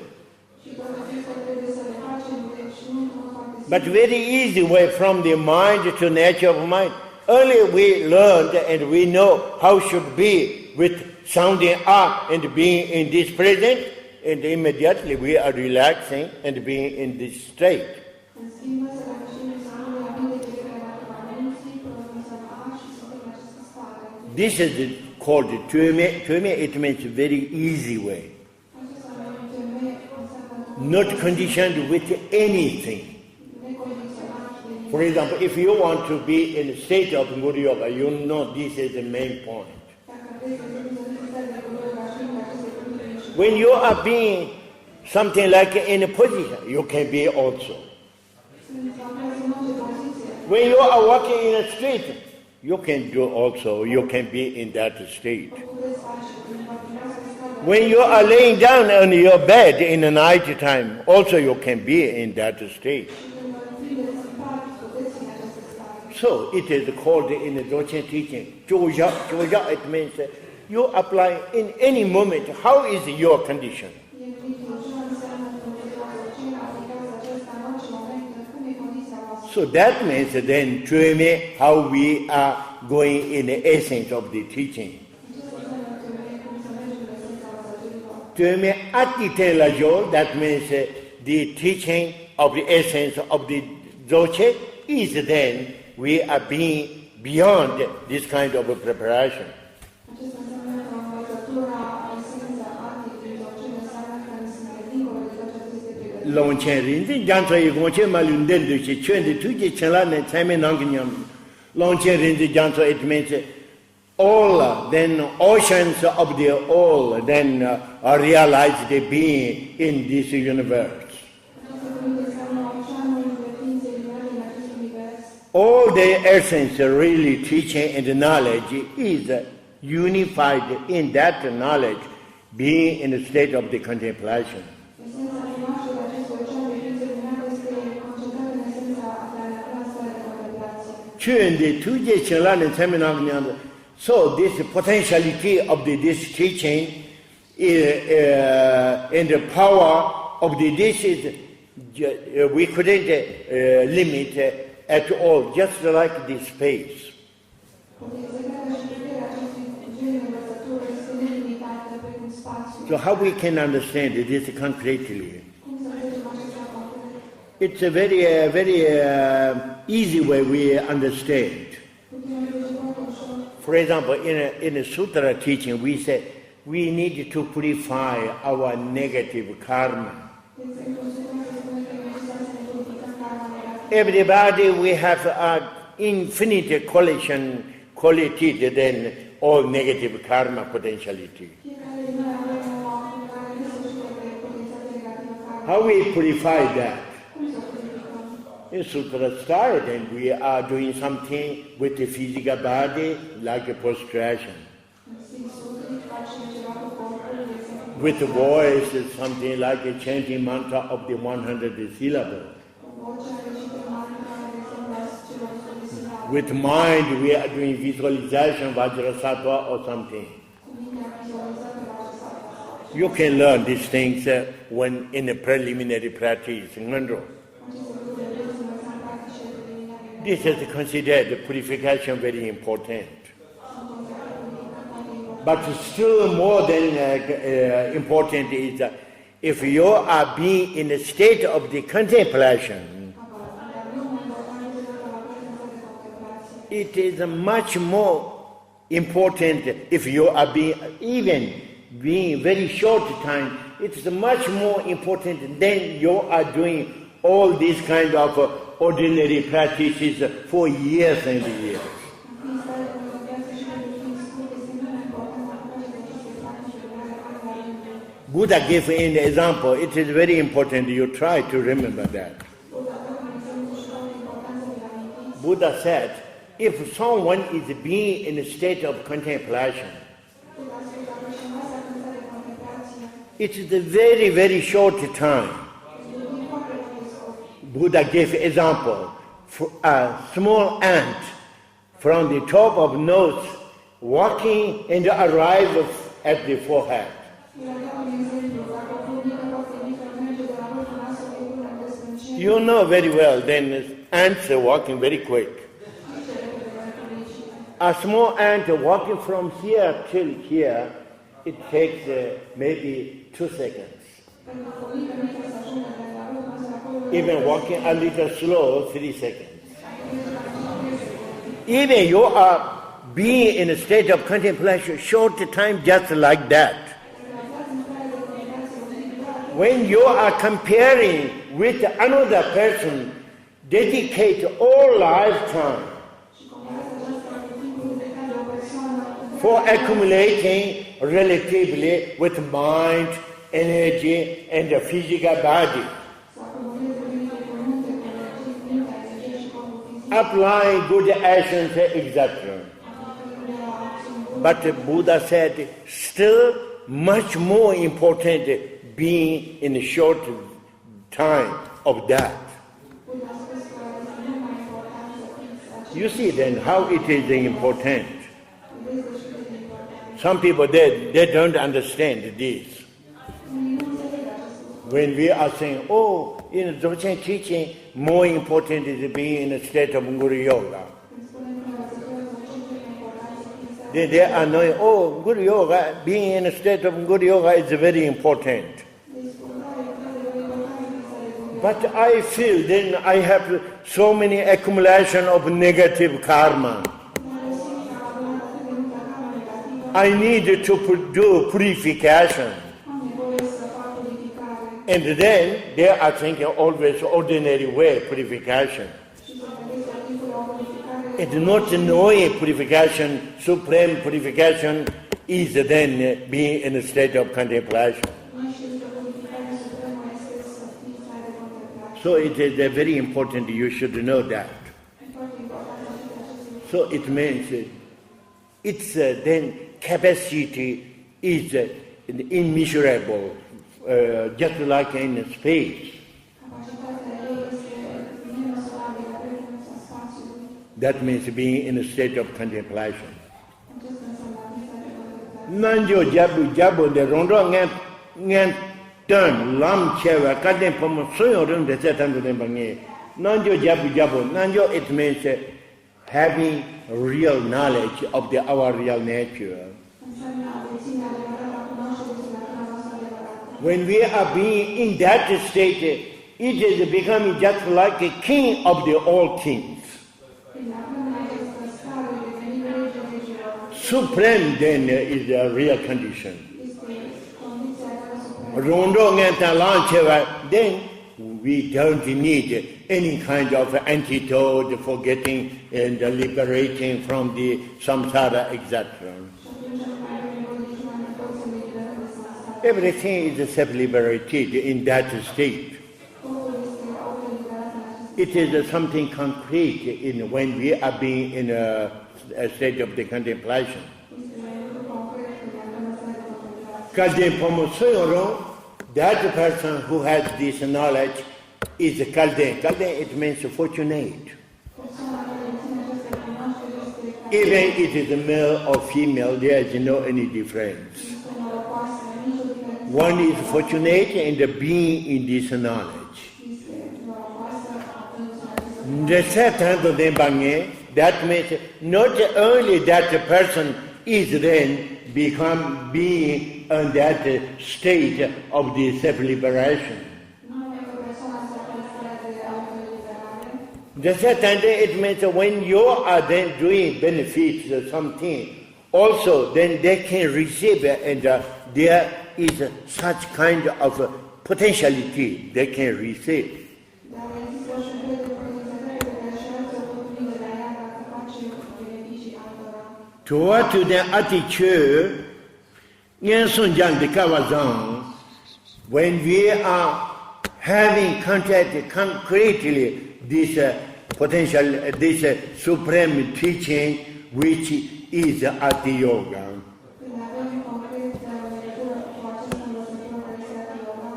But very easy way from the mind to nature of mind. Earlier we learned and we know how should be with sounding up and being in this present, and immediately we are relaxing and being in this state. This is called to me it means very easy way. Not conditioned with anything. For example, if you want to be in a state of Guru Yoga, you know this is the main point. When you are being something like in a position, you can be also. When you are walking in a street, you can do also, you can be in that state. When you are laying down on your bed in the night time, also you can be in that state. So it is called in the Dzogchen teaching, Zhouya. Zhouya, it means you apply in any moment, how is your condition? So that means then, to me, how we are going in the essence of the teaching. To me, Atitelajo, that means the teaching of the essence of the Dzogchen is then we are being beyond this kind of a preparation. Longchen Rinzi, Janso Ygonche Malunden, Chen the Tuji Chelan and Simon Nanginyam. Longchen Rinzi Janso, it means all, then oceans of the all, then are realized the being in this universe. All the essence, really teaching and knowledge is unified in that knowledge, being in a state of the contemplation. So this potentiality of this teaching and the power of this is, we couldn't limit at all, just like this space. So how we can understand this concretely? It's a very easy way we understand. For example, in a sutra teaching, we say we need to purify our negative karma. Everybody, we have an infinite quality than all negative karma potentiality. How we purify that? in Sutra style, then we are doing something with the physical body, like a prostration. With the voice, it's something like a chanting mantra of the 100 syllables. With mind, we are doing visualization, Vajrasattva or something. You can learn these things when in a preliminary practice. This is considered purification very important. But still more than important is if you are being in a state of the contemplation, it is much more important if you are being very short time, it's much more important than you are doing all these kind of ordinary practices for years and years. Buddha gave an example. It is very important you try to remember that. Buddha said, if someone is being in a state of contemplation, it is a very, very short time. Buddha gave example. For a small ant from the top of nose walking and arrive at the forehead. You know very well, then ants are walking very quick. A small ant walking from here till here, it takes maybe 2 seconds. Even walking a little slow, 3 seconds. Even you are being in a state of contemplation, short time just like that. When you are comparing with another person, dedicate all lifetime for accumulating relatively with mind, energy, and the physical body. Applying good actions, etc. But the Buddha said, still much more important being in a short time of that. You see then how it is important. Some people, they don't understand this. When we are saying, in Dzogchen teaching, more important is being in a state of Guru Yoga. They are knowing, Guru Yoga, being in a state of Guru Yoga is very important. But I feel then I have so many accumulation of negative karma. I need to do purification. And then they are thinking always ordinary way purification. And not knowing purification, supreme purification is then being in a state of contemplation. So it is very important you should know that. So it means its then capacity is immeasurable, just like in space. That means being in a state of contemplation. Nanjo jabu jabu de rondo ngan turn lam chewa kaden pom soyo rung de setan de bangi. Nanjo jabu jabu. Nanjo it means having real knowledge of our real nature. When we are being in that state, it is becoming just like a king of the all kings. Supreme then is the real condition. Then we don't need any kind of antidote for getting and liberating from the samsara, etc. Everything is self-liberated in that state. It is something concrete in when we are being in a state of the contemplation. That person who has this knowledge is Kalden. Kalden, it means fortunate. Even it is male or female, there is no any difference. One is fortunate in the being in this knowledge. That means not only that the person is then become being in that state of the self-liberation. The second, it means when you are then doing benefits or something, also then they can receive and there is such kind of potentiality they can receive. Toward the attitude, when we are having contact concretely this potential, this supreme teaching, which is Ati Yoga,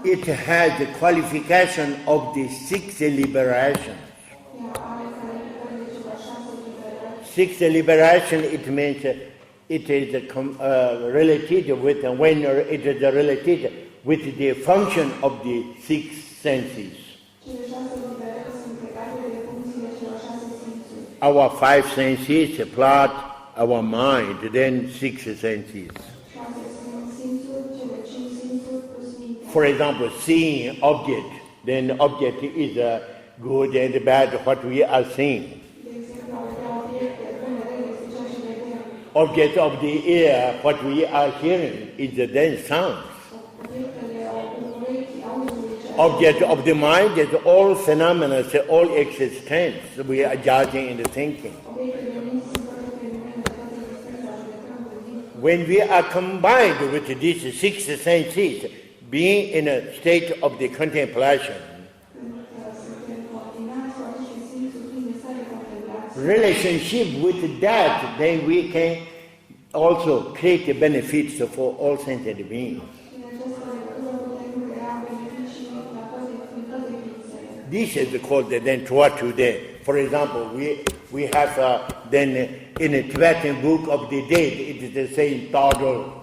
it has the qualification of the sixth liberation. Sixth liberation, it means it is related with when it is related with the function of the six senses. Our five senses plus our mind, then six senses. For example, seeing object, then object is good and bad what we are seeing. Object of the ear, what we are hearing, is then sound. Object of the mind is all phenomena, all existence we are judging and thinking. When we are combined with these six senses, being in a state of the contemplation, relationship with that, then we can also create benefits for all sentient beings. This is called then Tua Today. For example, we have then in a Tibetan book of the dead, it is the same Tado.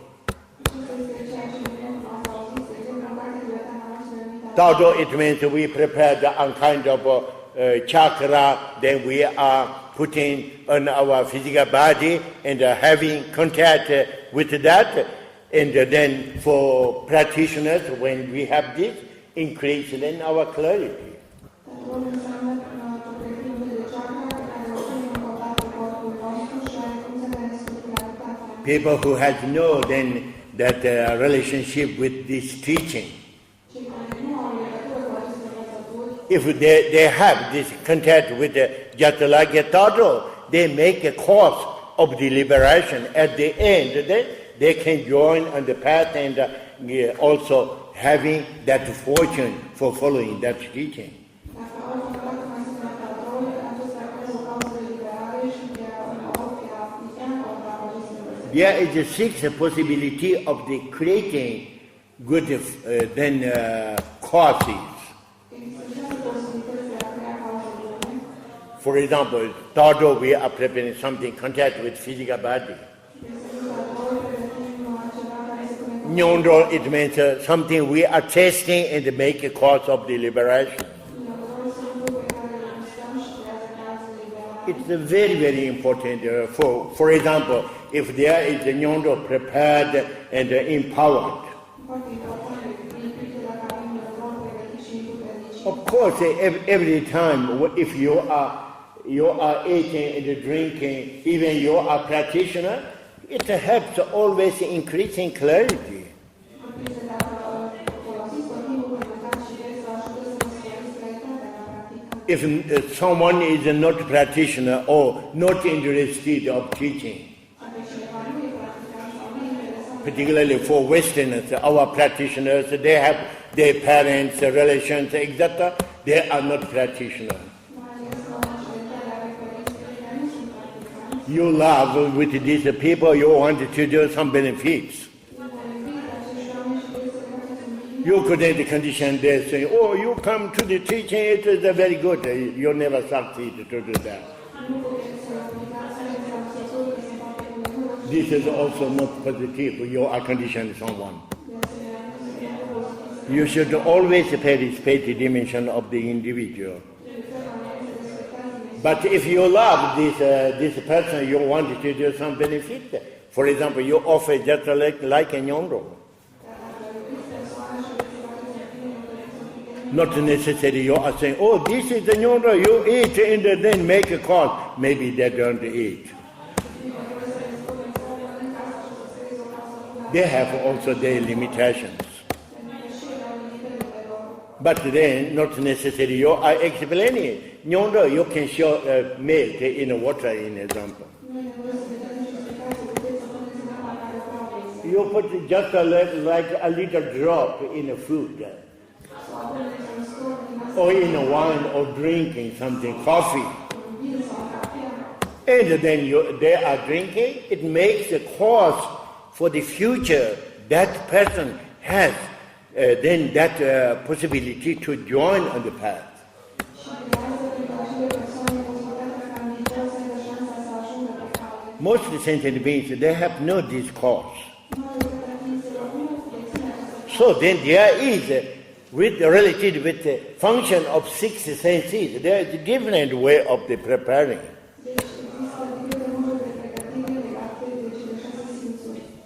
Tado, it means we prepare the kind of chakra, then we are putting on our physical body and having contact with that. And then for practitioners, when we have this, increase then our clarity. People who have know then that relationship with this teaching, if they have this contact with just like a Tado, they make a course of the liberation. At the end, they can join on the path and also having that fortune for following that teaching. There is a sixth possibility of the creating good causes. For example, Tado, we are preparing something contact with physical body. Nyondo, it means something we are testing and make a cause of the liberation. It's very, very important. For example, if there is a Nyondo prepared and empowered, of course, every time if you are eating and drinking, even you are a practitioner, it helps always increasing clarity. If someone is not a practitioner or not interested of teaching, particularly for Westerners, our practitioners, they have their parents, relations, etc. They are not practitioners. You love with these people, you want to do some benefits. You couldn't condition this, saying, oh, you come to the teaching, it is very good. You never succeed to do that. This is also not positive. You are conditioning someone. You should always respect the dimension of the individual. But if you love this person, you want to do some benefit. For example, you offer just like a nyongdo. Not necessarily you are saying, oh, this is the nyongdo, you eat and then make a call. Maybe they don't eat. They have also their limitations. But then, not necessarily you are explaining it. Nyongdo, you can show milk in water, in example. You put just like a little drop in a food. Or in a wine or drinking something, coffee. And then they are drinking, it makes a cause for the future that person has. Then that possibility to join on the path. Most sentient beings, they have no discourse. So then there is, related with the function of six senses, there is a different way of the preparing.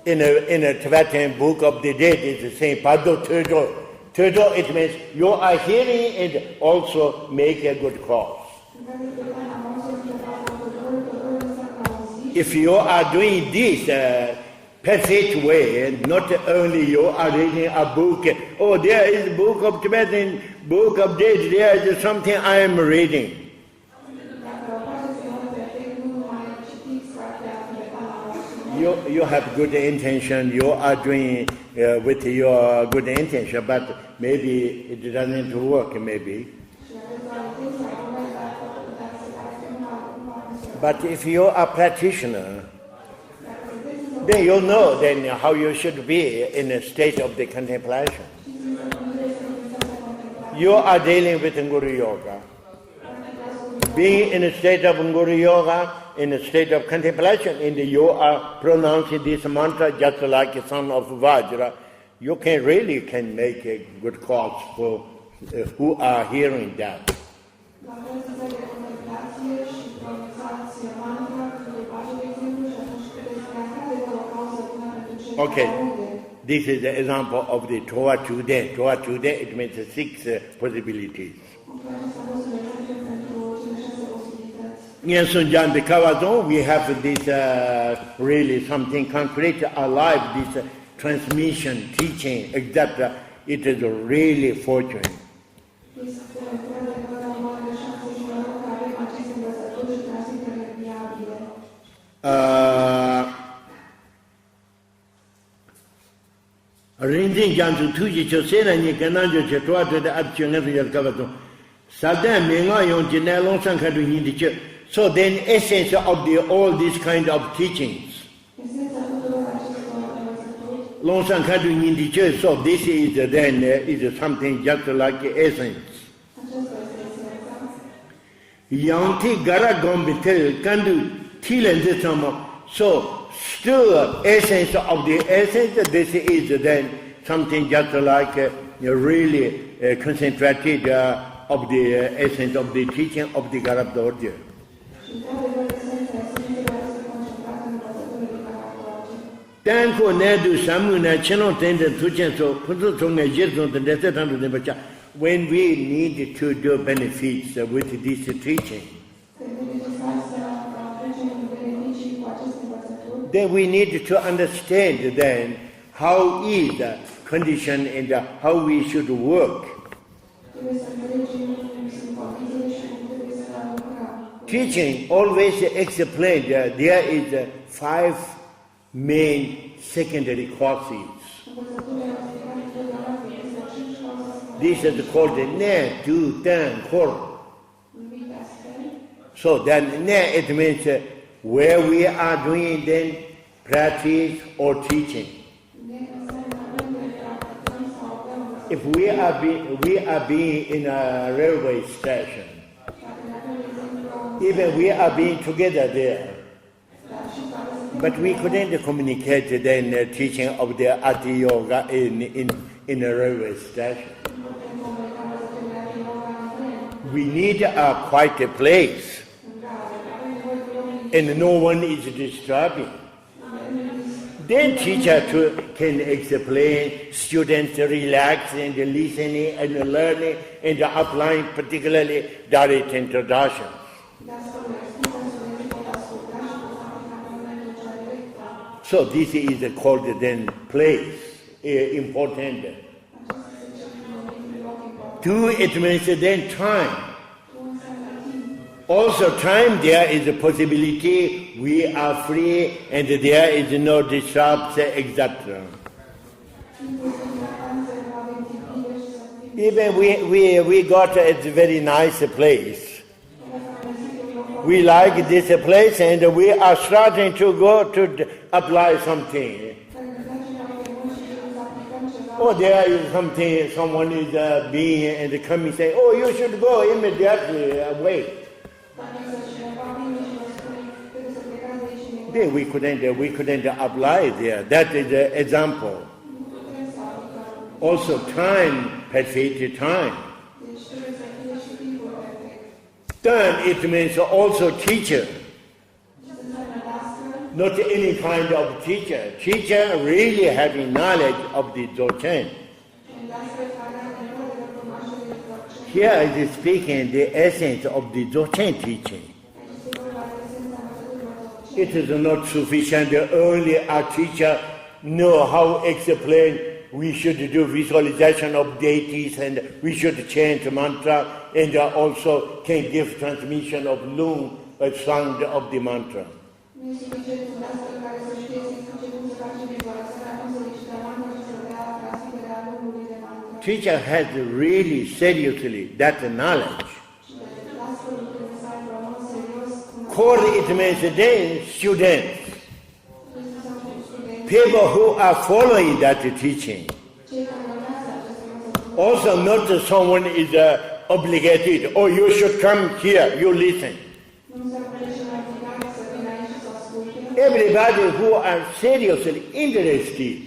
In a Tibetan book of the dead, it's saying Pado Turdo. Turdo, it means you are hearing and also make a good cause. If you are doing this perfect way, not only you are reading a book, oh, there is a book of Tibetan, book of dead, there is something I am reading. You have good intention, you are doing with your good intention, but maybe it doesn't work, maybe. But if you are a practitioner, then you know then how you should be in a state of the contemplation. You are dealing with Guru Yoga. Being in a state of Guru Yoga, in a state of contemplation, and you are pronouncing this mantra just like a son of Vajra, you can make a good cause for who are hearing that. Okay, this is the example of the Torah today. Torah today, it means 6 possibilities. In Sunjan de Kawazon, we have this really something concrete, alive, this transmission, teaching, etc. It is really fortunate. Rinjin Jansu Tuji Chosena Nikananjo Chetua to the Action of your Kavaton. Sadan Menga Yon Jinelon Sankadu Hindiche. So then essence of all these kind of teachings. Long Sankadu Hindiche, so this is then is something just like essence. Yanti Gara Gombitel Kandu Tilan Zitamo. So still essence of the essence, this is then something just like really concentrated of the essence of the teaching of the Garabdorje. Tanko Nadu Samuna Chino Tenda Tuchenso, Putu Tonga Jirton, the Desert under the Bacha, when we need to do benefits with this teaching. Then we need to understand then how is the condition and how we should work. Teaching always explained there is 5 main secondary courses. This is called the Ne, Du, Dan, Kor. So then Ne, it means where we are doing then practice or teaching. If we are being in a railway station, even we are being together there, but we couldn't communicate then teaching of the Ati Yoga in a railway station. We need a quiet place, and no one is disturbing. Then teacher can explain, students relax and listening and learning and applying particularly direct introduction. So this is called then place, important. Two, it means then time. Also time, there is a possibility we are free and there is no disturb, etc. Even we got a very nice place. We like this place and we are starting to go to apply something. Oh, there is something, someone is being and coming saying, oh, you should go immediately away. We couldn't apply there. That is an example. Also time, perfect time. Then it means also teacher. Not any kind of teacher. Teacher really having knowledge of the Dzogchen. Here is speaking the essence of the Dzogchen teaching. It is not sufficient only a teacher know how to explain we should do visualization of deities and we should chant mantra and also can give transmission of lung, a sound of the mantra. Teacher has really seriously that knowledge. Core it means then students, people who are following that teaching. Also not someone is obligated, oh you should come here, you listen. Everybody who are seriously interested.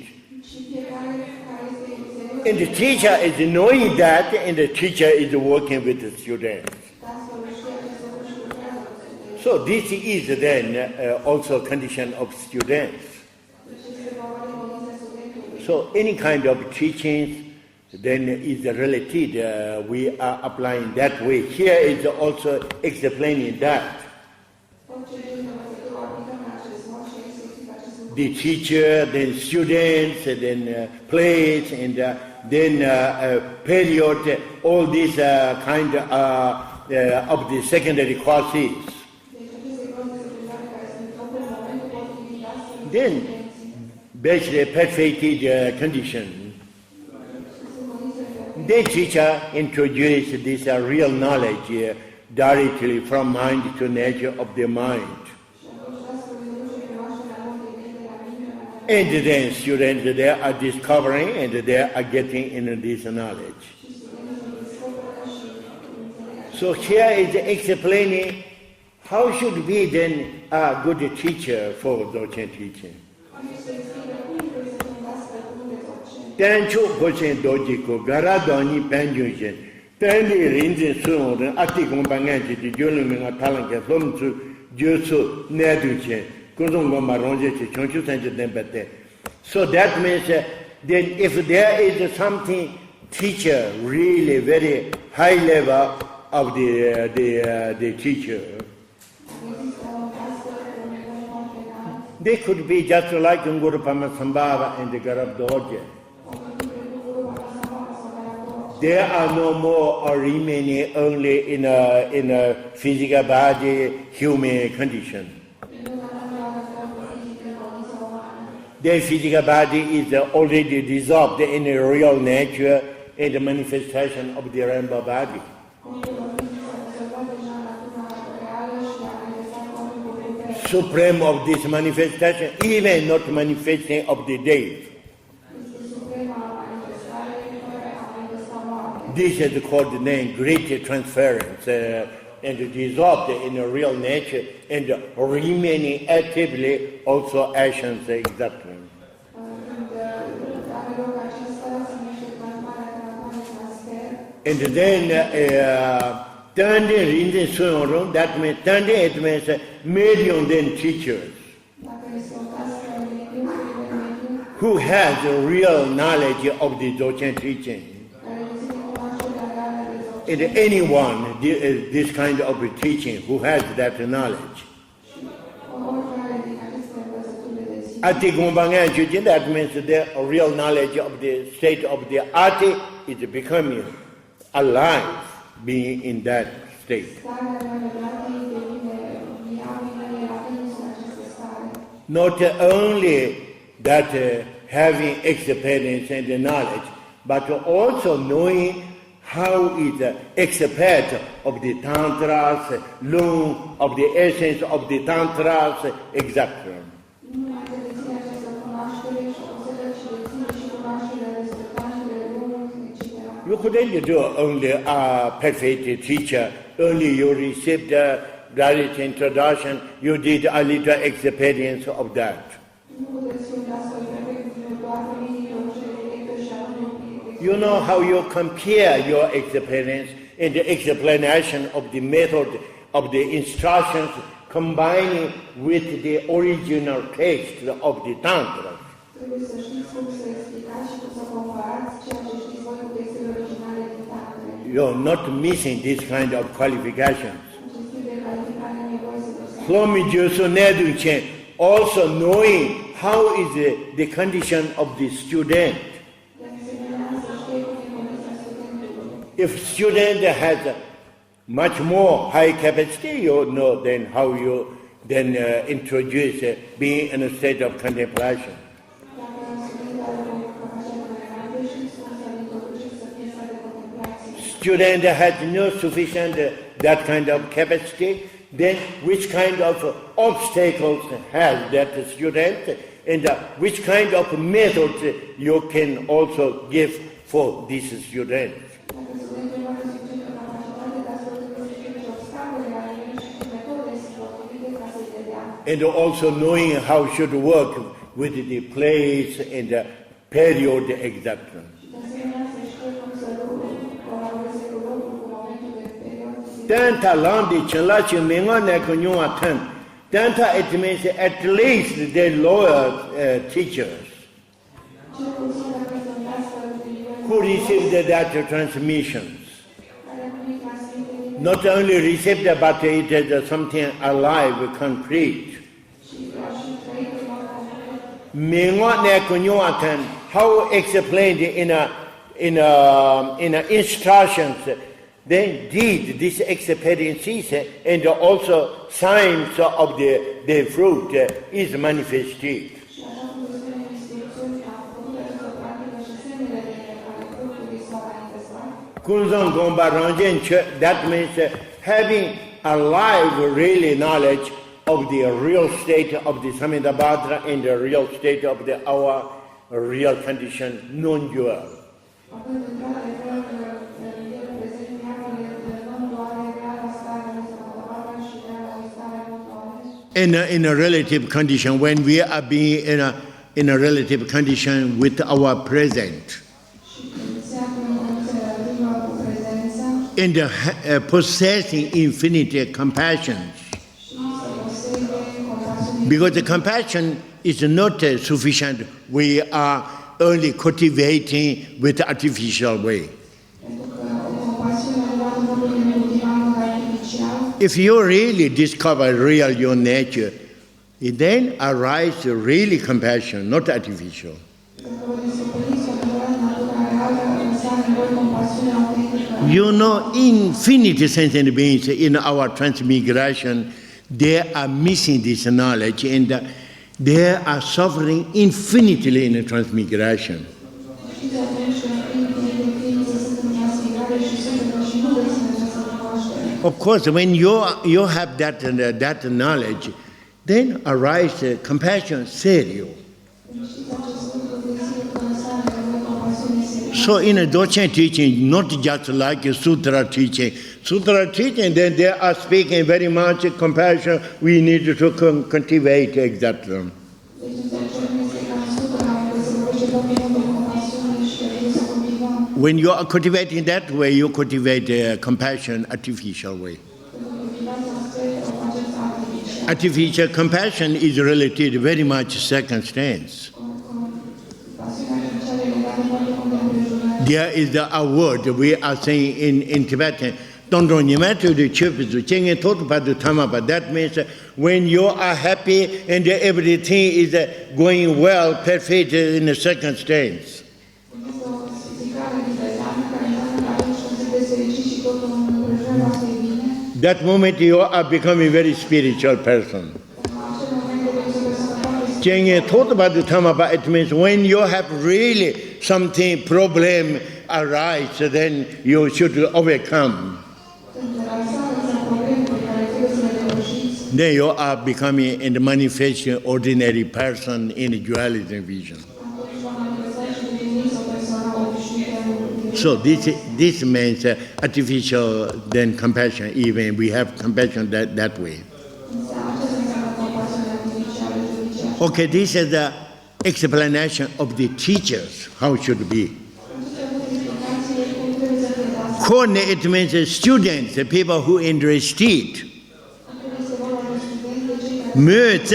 And the teacher is knowing that and the teacher is working with the students. So this is then also condition of students. So any kind of teachings then is related. We are applying that way. Here is also explaining that. The teacher, then students, then place, and then period, all these kind of the secondary courses. Then, basically, perfected condition. The teacher introduced this real knowledge directly from mind to nature of the mind. And then students, they are discovering and they are getting into this knowledge. So here is explaining how should be then a good teacher for Dzogchen teaching. Tenchu Goshen Dojiko, Garadoni Penjushin, Tendi Rinzin Sun, Ati Gombanganji, the Juluming Atalanka, Lomsu, Jusu, Neduchen, Kuzungo Maronje, Chonchu Sanju Dembete. So that means then if there is something teacher really very high level of the teacher, they could be just like Guru Pamasambhava and the Garab Doje. There are no more or remaining only in a physical body, human condition. Their physical body is already dissolved in the real nature and the manifestation of the rainbow body. supreme of this manifestation, even not manifesting of the dead. This is called the name great transference, and dissolved in a real nature and remaining actively also actions exactly. And then turning in the room, that means turning it means medium then teachers who has a real knowledge of the Dzogchen teaching. And anyone this kind of teaching who has that knowledge. That means the real knowledge of the state of the art is becoming alive, being in that state. Not only that having experience and the knowledge, but also knowing how is the expert of the tantras, learn of the essence of the tantras, exactly. You couldn't do only a perfect teacher, only you received the direct introduction, you did a little experience of that. You know how you compare your experience and the explanation of the method of the instructions combining with the original text of the Tantra. You're not missing this kind of qualifications. Also knowing how is the condition of the student. If student has much more high capacity, you know then how you then introduce being in a state of contemplation. Student has no sufficient that kind of capacity, then which kind of obstacles has that student, and which kind of methods you can also give for this student. And also knowing how should work with the place and the period exactly. Tanta landi chalachi mingane kunyua ten. Tanta it means at least the lower teachers who received that transmissions. Not only received but it is something alive, concrete. Mingane kunyua ten. How explained in instructions? Then did these experiences and also signs of the fruit is manifested. That means having a live really knowledge of the real state of the Samhita and the real state of our real condition, non-dual. In a relative condition, when we are being in a relative condition with our present, and possessing infinite compassion, because the compassion is not sufficient. We are only cultivating with artificial way. If you really discover real your nature, it then arises really compassion, not artificial. You know, infinite sentient beings in our transmigration, they are missing this knowledge and they are suffering infinitely in the transmigration. Of course, when you have that knowledge, then arise compassion serio. So in a Dzogchen teaching, not just like a sutra teaching. Sutra teaching, then they are speaking very much compassion. We need to cultivate exactly. When you are cultivating that way, you cultivate compassion artificial way. Artificial compassion is related very much circumstance. There is a word we are saying in Tibetan, that means when you are happy and everything is going well, perfect in a circumstance. That moment you are becoming a very spiritual person. It means when you have really something, problem arise, then you should overcome. Then you are becoming a manifestation ordinary person in dualism vision. So this means artificial then compassion, even we have compassion that way. Okay, this is the explanation of the teachers, how it should be. Kone, it means students, people who interested. It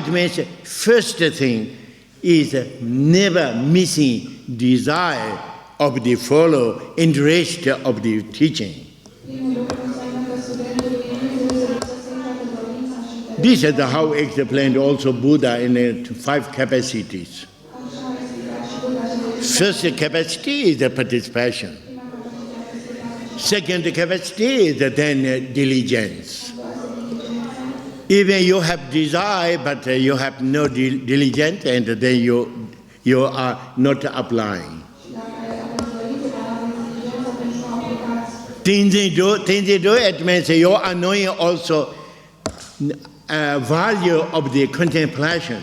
means first thing is never missing desire of the follow, interest of the teaching. This is how explained also Buddha in 5 capacities. First capacity is the participation. Second capacity is then diligence. Even you have desire, but you have no diligence, and then you are not applying. Tinzido, it means you are knowing also value of the contemplation.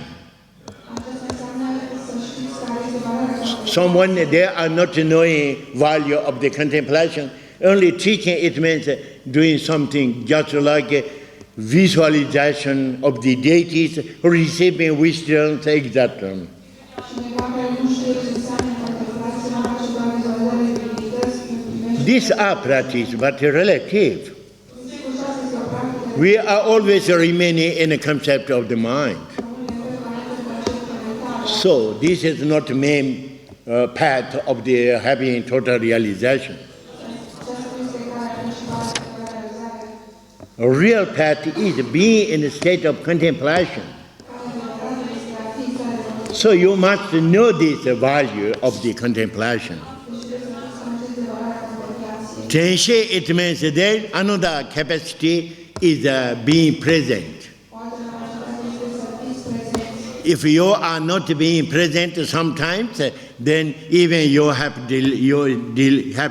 Someone, they are not knowing value of the contemplation. Only teaching, it means doing something just like visualization of the deities, receiving wisdom, etc. These are practice, but relative. We are always remaining in the concept of the mind. So this is not the main path of the having total realization. A real path is being in a state of contemplation. So you must know this value of the contemplation. Tenshe, it means that another capacity is being present. If you are not being present sometimes, then even you have diligence,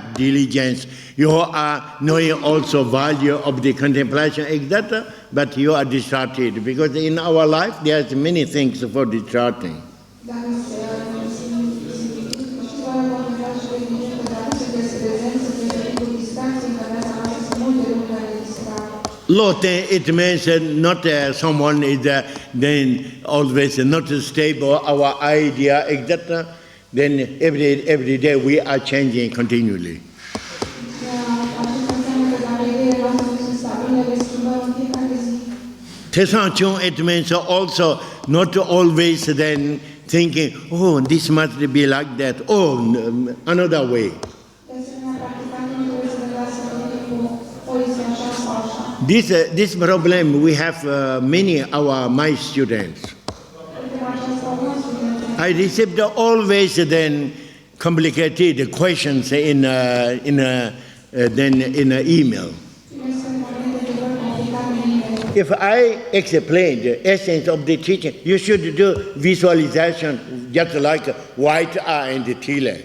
you are knowing also value of the contemplation, etc., but you are distracted, because in our life there are many things for distracting. Lote, it means not someone is then always not stable, our idea, etc. Then every day we are changing continually. Tesanchung, it means also not always then thinking, oh, this must be like that, oh, another way. This problem we have many my students. I received always then complicated questions in email. If I explain the essence of the teaching, you should do visualization just like white eye and the tile.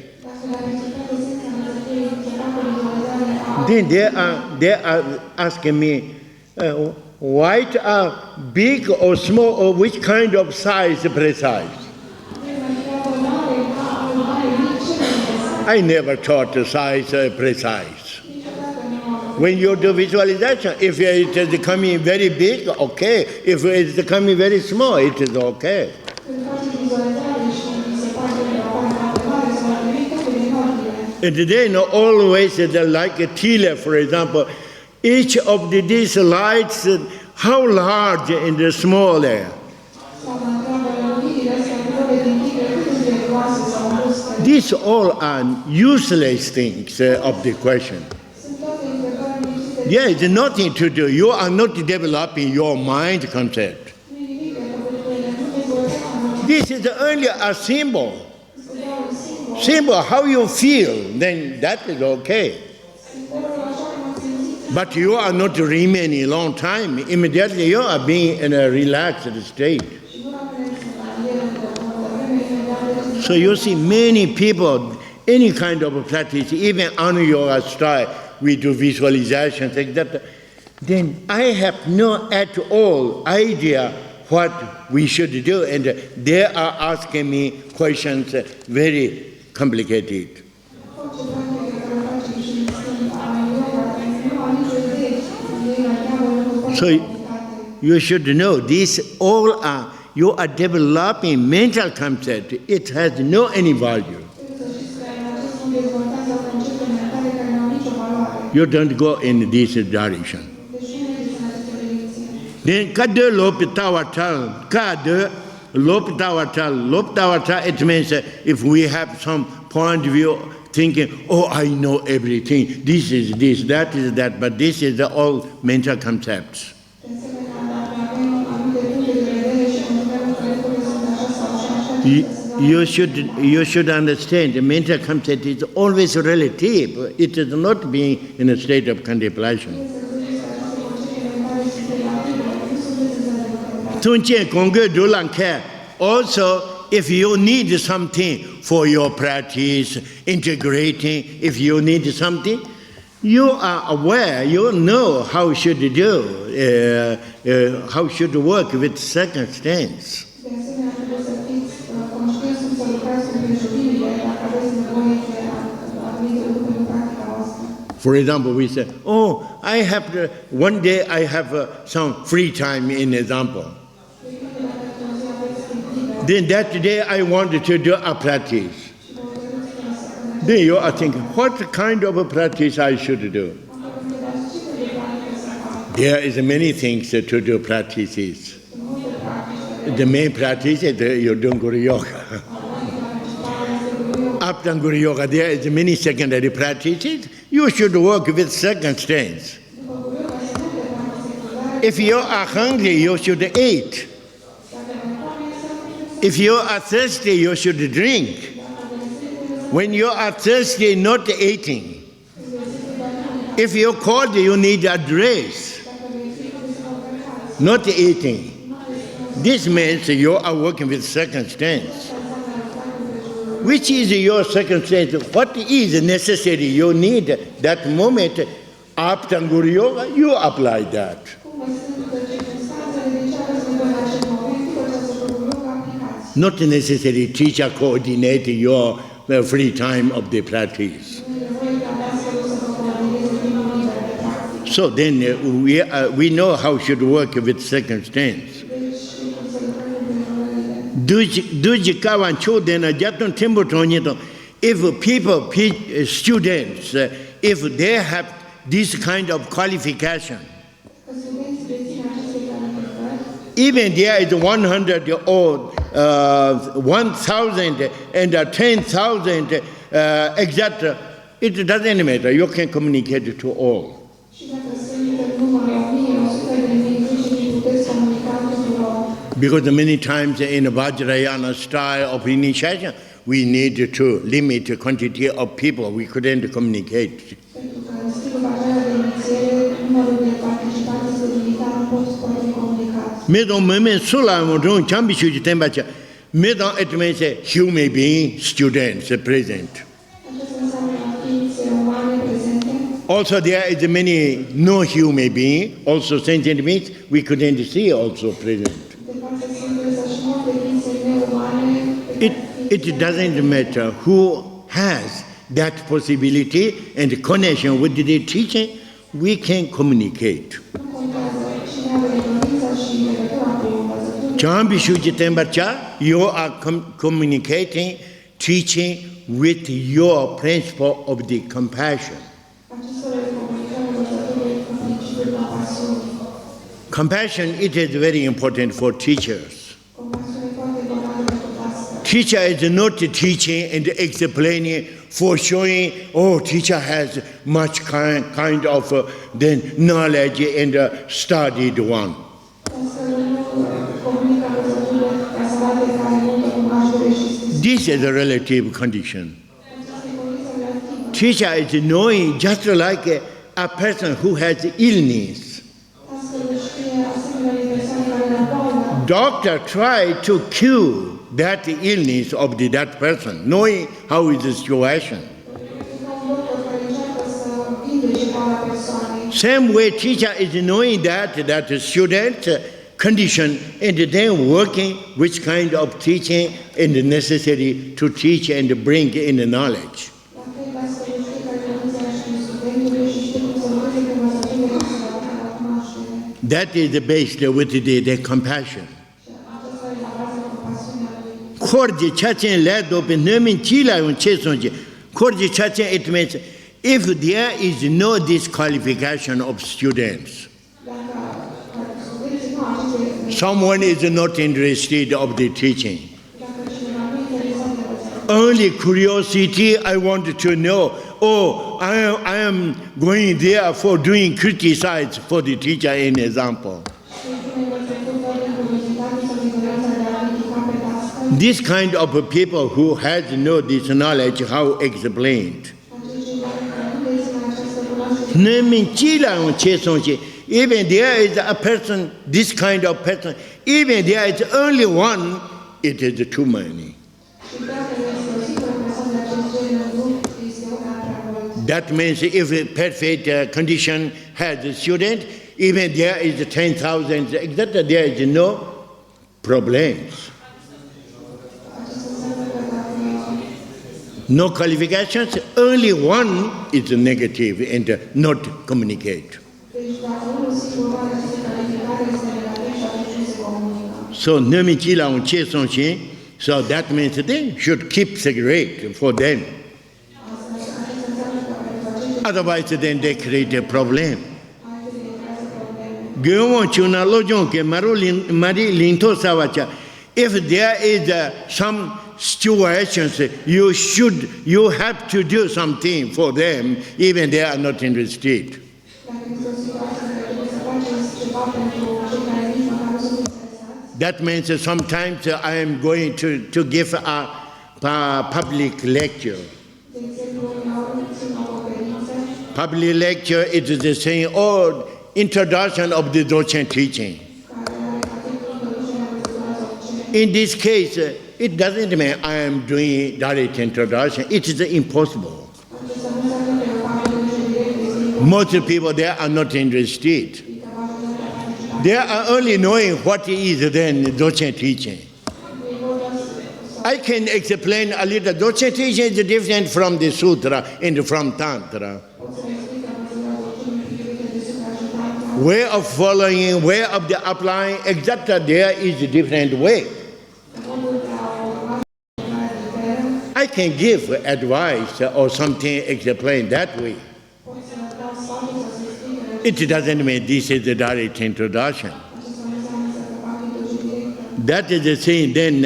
Then they are asking me, White are big or small, or which kind of size precise? I never taught the size precise. When you do visualization, if it is coming very big, okay. If it is coming very small, it is okay. And then always like a tiller, for example, each of these lights, how large and small they are. These all are useless things of the question. There is nothing to do. You are not developing your mind concept. This is only a symbol. Symbol, how you feel, then that is okay. But you are not remaining a long time. Immediately you are being in a relaxed state. So you see many people, any kind of practice, even on your style, we do visualization, like that. Then I have no at all idea what we should do. And they are asking me questions very complicated. So you should know these all are, you are developing mental concept. It has no any value. You don't go in this direction. Then kade lopitawatal, kade lopitawatal, it means if we have some point of view thinking, oh, I know everything, this is this, that is that, but this is all mental concepts. You should understand the mental concept is always relative. It is not being in a state of contemplation. Also, if you need something for your practice, integrating, if you need something, you are aware, you know how should do, how should work with circumstance. For example, we say, oh, I have, one day I have some free time, in example. Then that day I wanted to do a practice. Then you are thinking, what kind of a practice I should do? There is many things to do practices. The main practice is you do Guru Yoga. After Guru Yoga, there is many secondary practices. You should work with circumstance. If you are hungry, you should eat. If you are thirsty, you should drink. When you are thirsty, not eating. If you're cold, you need a dress. Not eating. This means you are working with circumstance. Which is your circumstance? What is necessary? You need that moment. After Guru Yoga, you apply that. Not necessarily teacher coordinate your free time of the practice. So then we know how should work with circumstance. If people, students, if they have this kind of qualification, even there is 100 or 1,000 and 10,000, etc., it doesn't matter. You can communicate to all. Because many times in Vajrayana style of initiation, we need to limit the quantity of people. We couldn't communicate. It means human being, students present. Also, there is many no human being, also sentient beings, we couldn't see also present. It doesn't matter who has that possibility and connection with the teaching, we can communicate. You are communicating, teaching with your principle of the compassion. Compassion, it is very important for teachers. Teacher is not teaching and explaining for showing, oh, teacher has much kind of then knowledge and studied one. This is a relative condition. Teacher is knowing just like a person who has illness. Doctor try to cure that illness of that person, knowing how is the situation. Same way, teacher is knowing that student condition and then working which kind of teaching and necessary to teach and bring in the knowledge. That is based with the compassion. It means if there is no disqualification of students, someone is not interested of the teaching. Only curiosity, I want to know, oh, I am going there for doing criticize for the teacher, in example. This kind of people who has no this knowledge, how explained. Even there is a person, this kind of person, even there is only one, it is too many. That means if a perfect condition has a student, even there is 10,000, etc., there is no problems. No qualifications, only one is negative and not communicate. So, so that means they should keep cigarette for them. Otherwise, then they create a problem. If there is some situations, you have to do something for them, even they are not interested. That means sometimes I am going to give a public lecture. Public lecture is the same, or introduction of the Dzogchen teaching. In this case, it doesn't mean I am doing direct introduction. It is impossible. Most people there are not interested. They are only knowing what is then Dzogchen teaching. I can explain a little. Dzogchen teaching is different from the sutra and from tantra. Way of following, way of the applying, exactly there is a different way. I can give advice or something explain that way. It doesn't mean this is the direct introduction. That is the same. Then,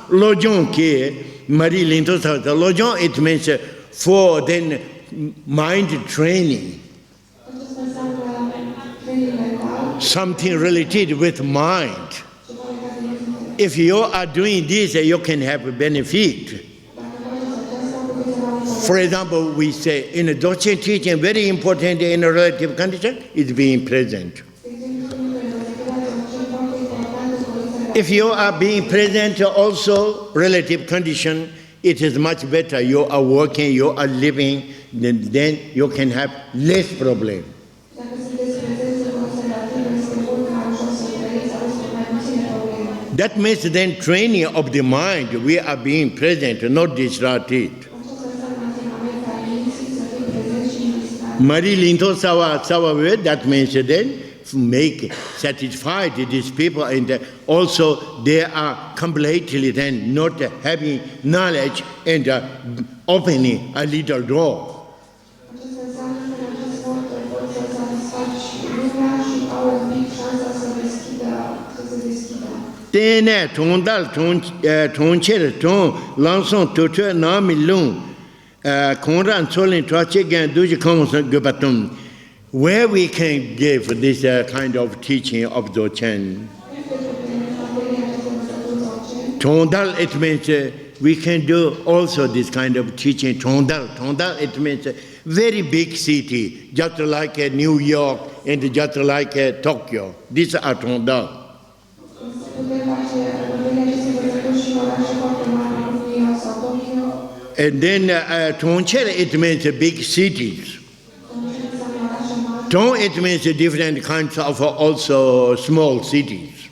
Lojong ke Mari Linto Lojong, it means for then mind training. Something related with mind. If you are doing this, you can have a benefit. For example, we say in a Dzogchen teaching, very important in a relative condition is being present. If you are being present also, relative condition, it is much better. You are working, you are living, then you can have less problem. That means then training of the mind, we are being present, not distracted. Mari linto sawa that means then make satisfied these people, and also they are completely then not having knowledge and opening a little door. Tene tondal toncher ton lanson tuteur na milung konran solin trache gan duji konson gubatum. Where we can give this kind of teaching of Dzogchen. Tondal, it means we can do also this kind of teaching. Tondal, it means very big city, just like New York and just like Tokyo. These are Tondal. And then Toncher, it means big cities. Ton, it means different kinds of also small cities.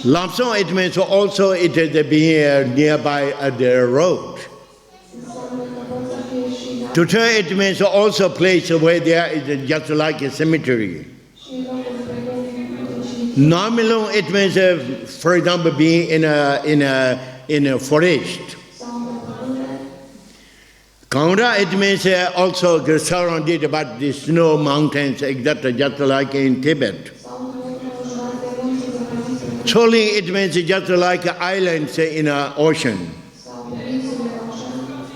Lamson, it means also it is being nearby the road. Tutor, it means also a place where there is just like a cemetery. Namilon, it means, for example, being in a forest. Kaunda, it means also surrounded by the snow mountains, exactly just like in Tibet. Choling, it means just like islands in an ocean.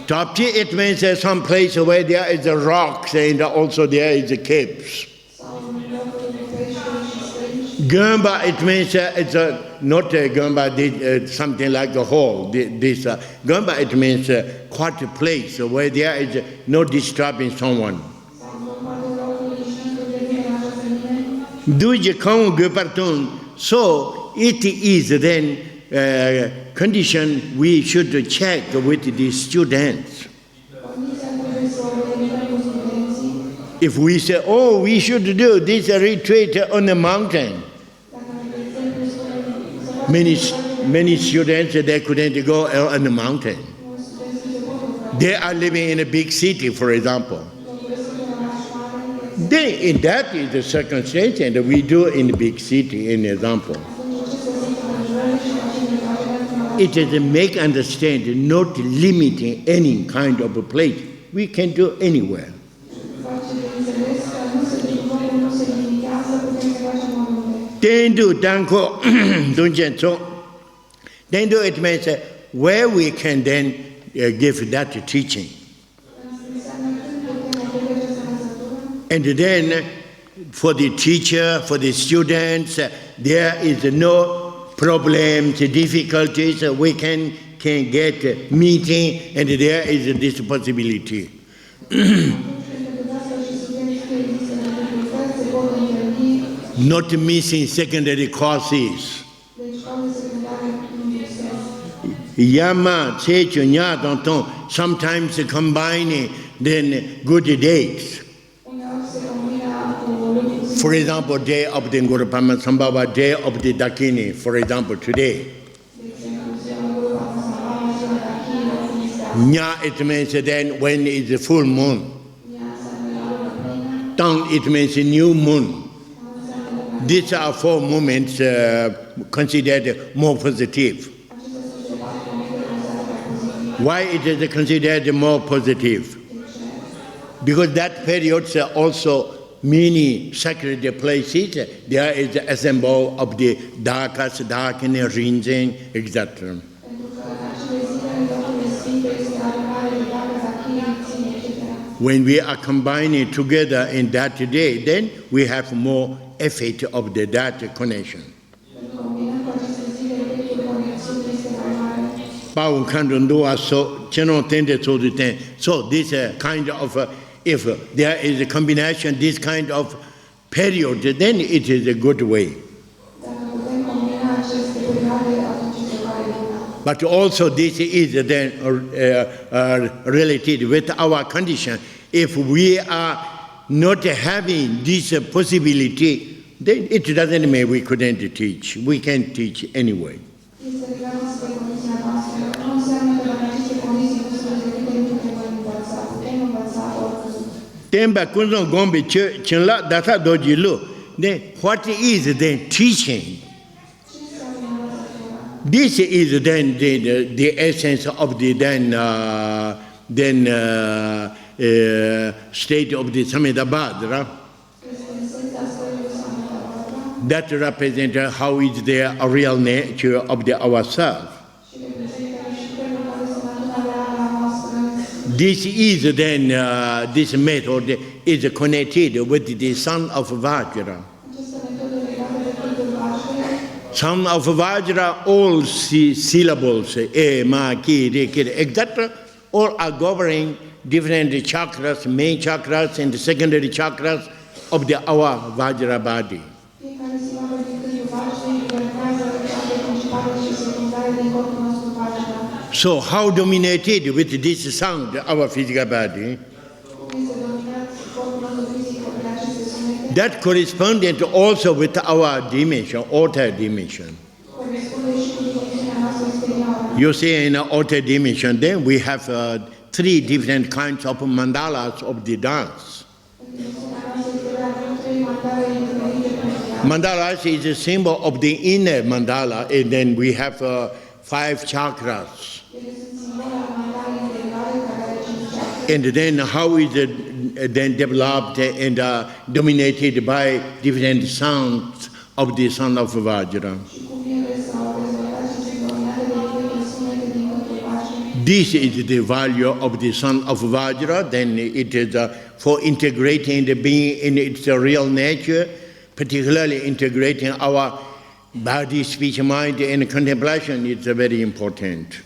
Tapchi, it means some place where there is rocks and also there is caves. Gomba, it means it's not a Gomba, something like a hole. This Gomba, it means quite a place where there is no disturbing someone. So it is then condition we should check with the students. If we say, oh, we should do this retreat on the mountain, many students, they couldn't go on the mountain. They are living in a big city, for example. Then, that is the circumstance, and we do in the big city, an example. It is a make understand, not limiting any kind of a place. We can do anywhere. Tendu danko dunjenso. Tendu, it means where we can then give that teaching. And then for the teacher, for the students, there is no problems, difficulties. We can get meeting, and there is this possibility. Not missing secondary courses. Yama, Chechu, Nya, Danton, sometimes combining then good dates. For example, day of the Ngurupama Sambhava, day of the Dakini, for example, today. Nya, it means then when is the full moon. Tang, it means a new moon. These are 4 moments considered more positive. Why it is considered more positive? Because that period also many sacred places, there is the assemble of the Dakas, Dakini, Rinzing, etc. When we are combining together in that day, then we have more effect of that connection. So this kind of, if there is a combination, this kind of period, then it is a good way. But also this is then related with our condition. If we are not having this possibility, then it doesn't mean we couldn't teach. We can teach anyway. Then what is then teaching? This is then the essence of the state of the Samedabad. That represents how is the real nature of the ourself. This is then, this method is connected with the son of Vajra. Son of Vajra, all syllables, e, ma, ki, re, ki, etc., all are governing different chakras, main chakras and secondary chakras of our Vajra body. So how dominated with this sound our physical body? That corresponded also with our dimension, outer dimension. You see in outer dimension, then we have 3 different kinds of mandalas of the dance. Mandalas is a symbol of the inner mandala, and then we have 5 chakras. And then how is it then developed and dominated by different sounds of the son of Vajra. This is the value of the son of Vajra. Then it is for integrating the being in its real nature, particularly integrating our body, speech, mind, and contemplation is very important.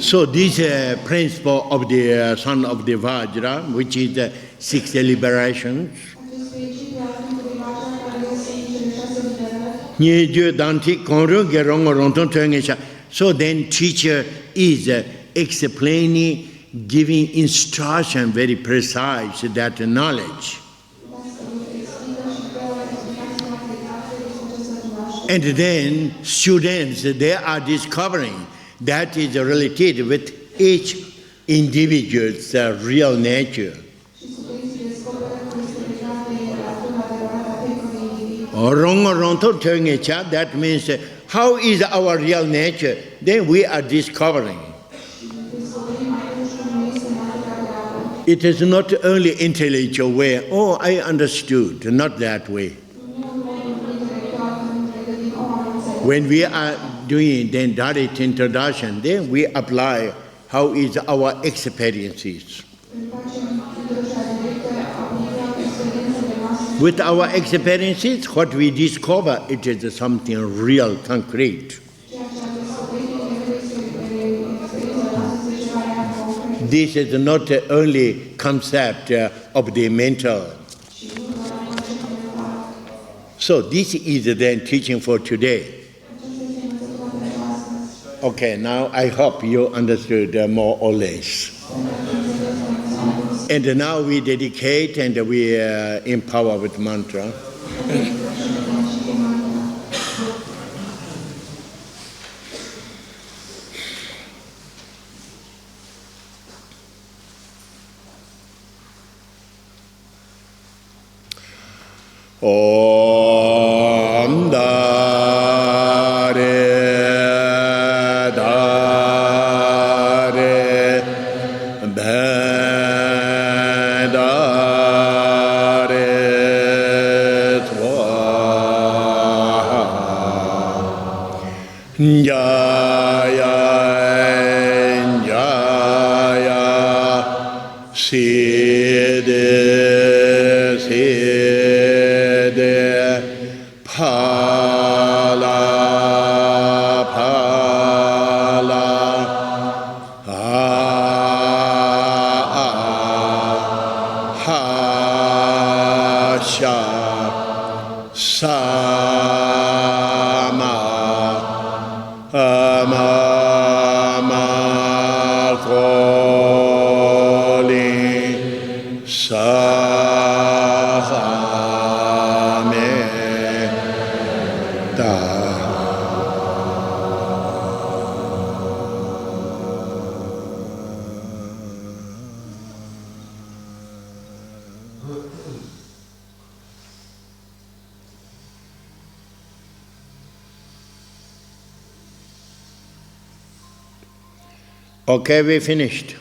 So this principle of the son of the Vajra, which is the 6 liberations, so then teacher is explaining, giving instruction very precise, that knowledge. And then students, they are discovering that is related with each individual's real nature. That means how is our real nature? Then we are discovering. It is not only intellectual way, oh, I understood, not that way. When we are doing then direct introduction, then we apply how is our experiences. With our experiences, what we discover, it is something real, concrete. This is not only concept of the mental. So this is then teaching for today. Okay, now I hope you understood more or less. And now we dedicate and we empower with mantra. Om Dare Dare Bhedare Swaha Jaya Jaya Siddhi Phala Phala Hasha Sa Okay, we finished.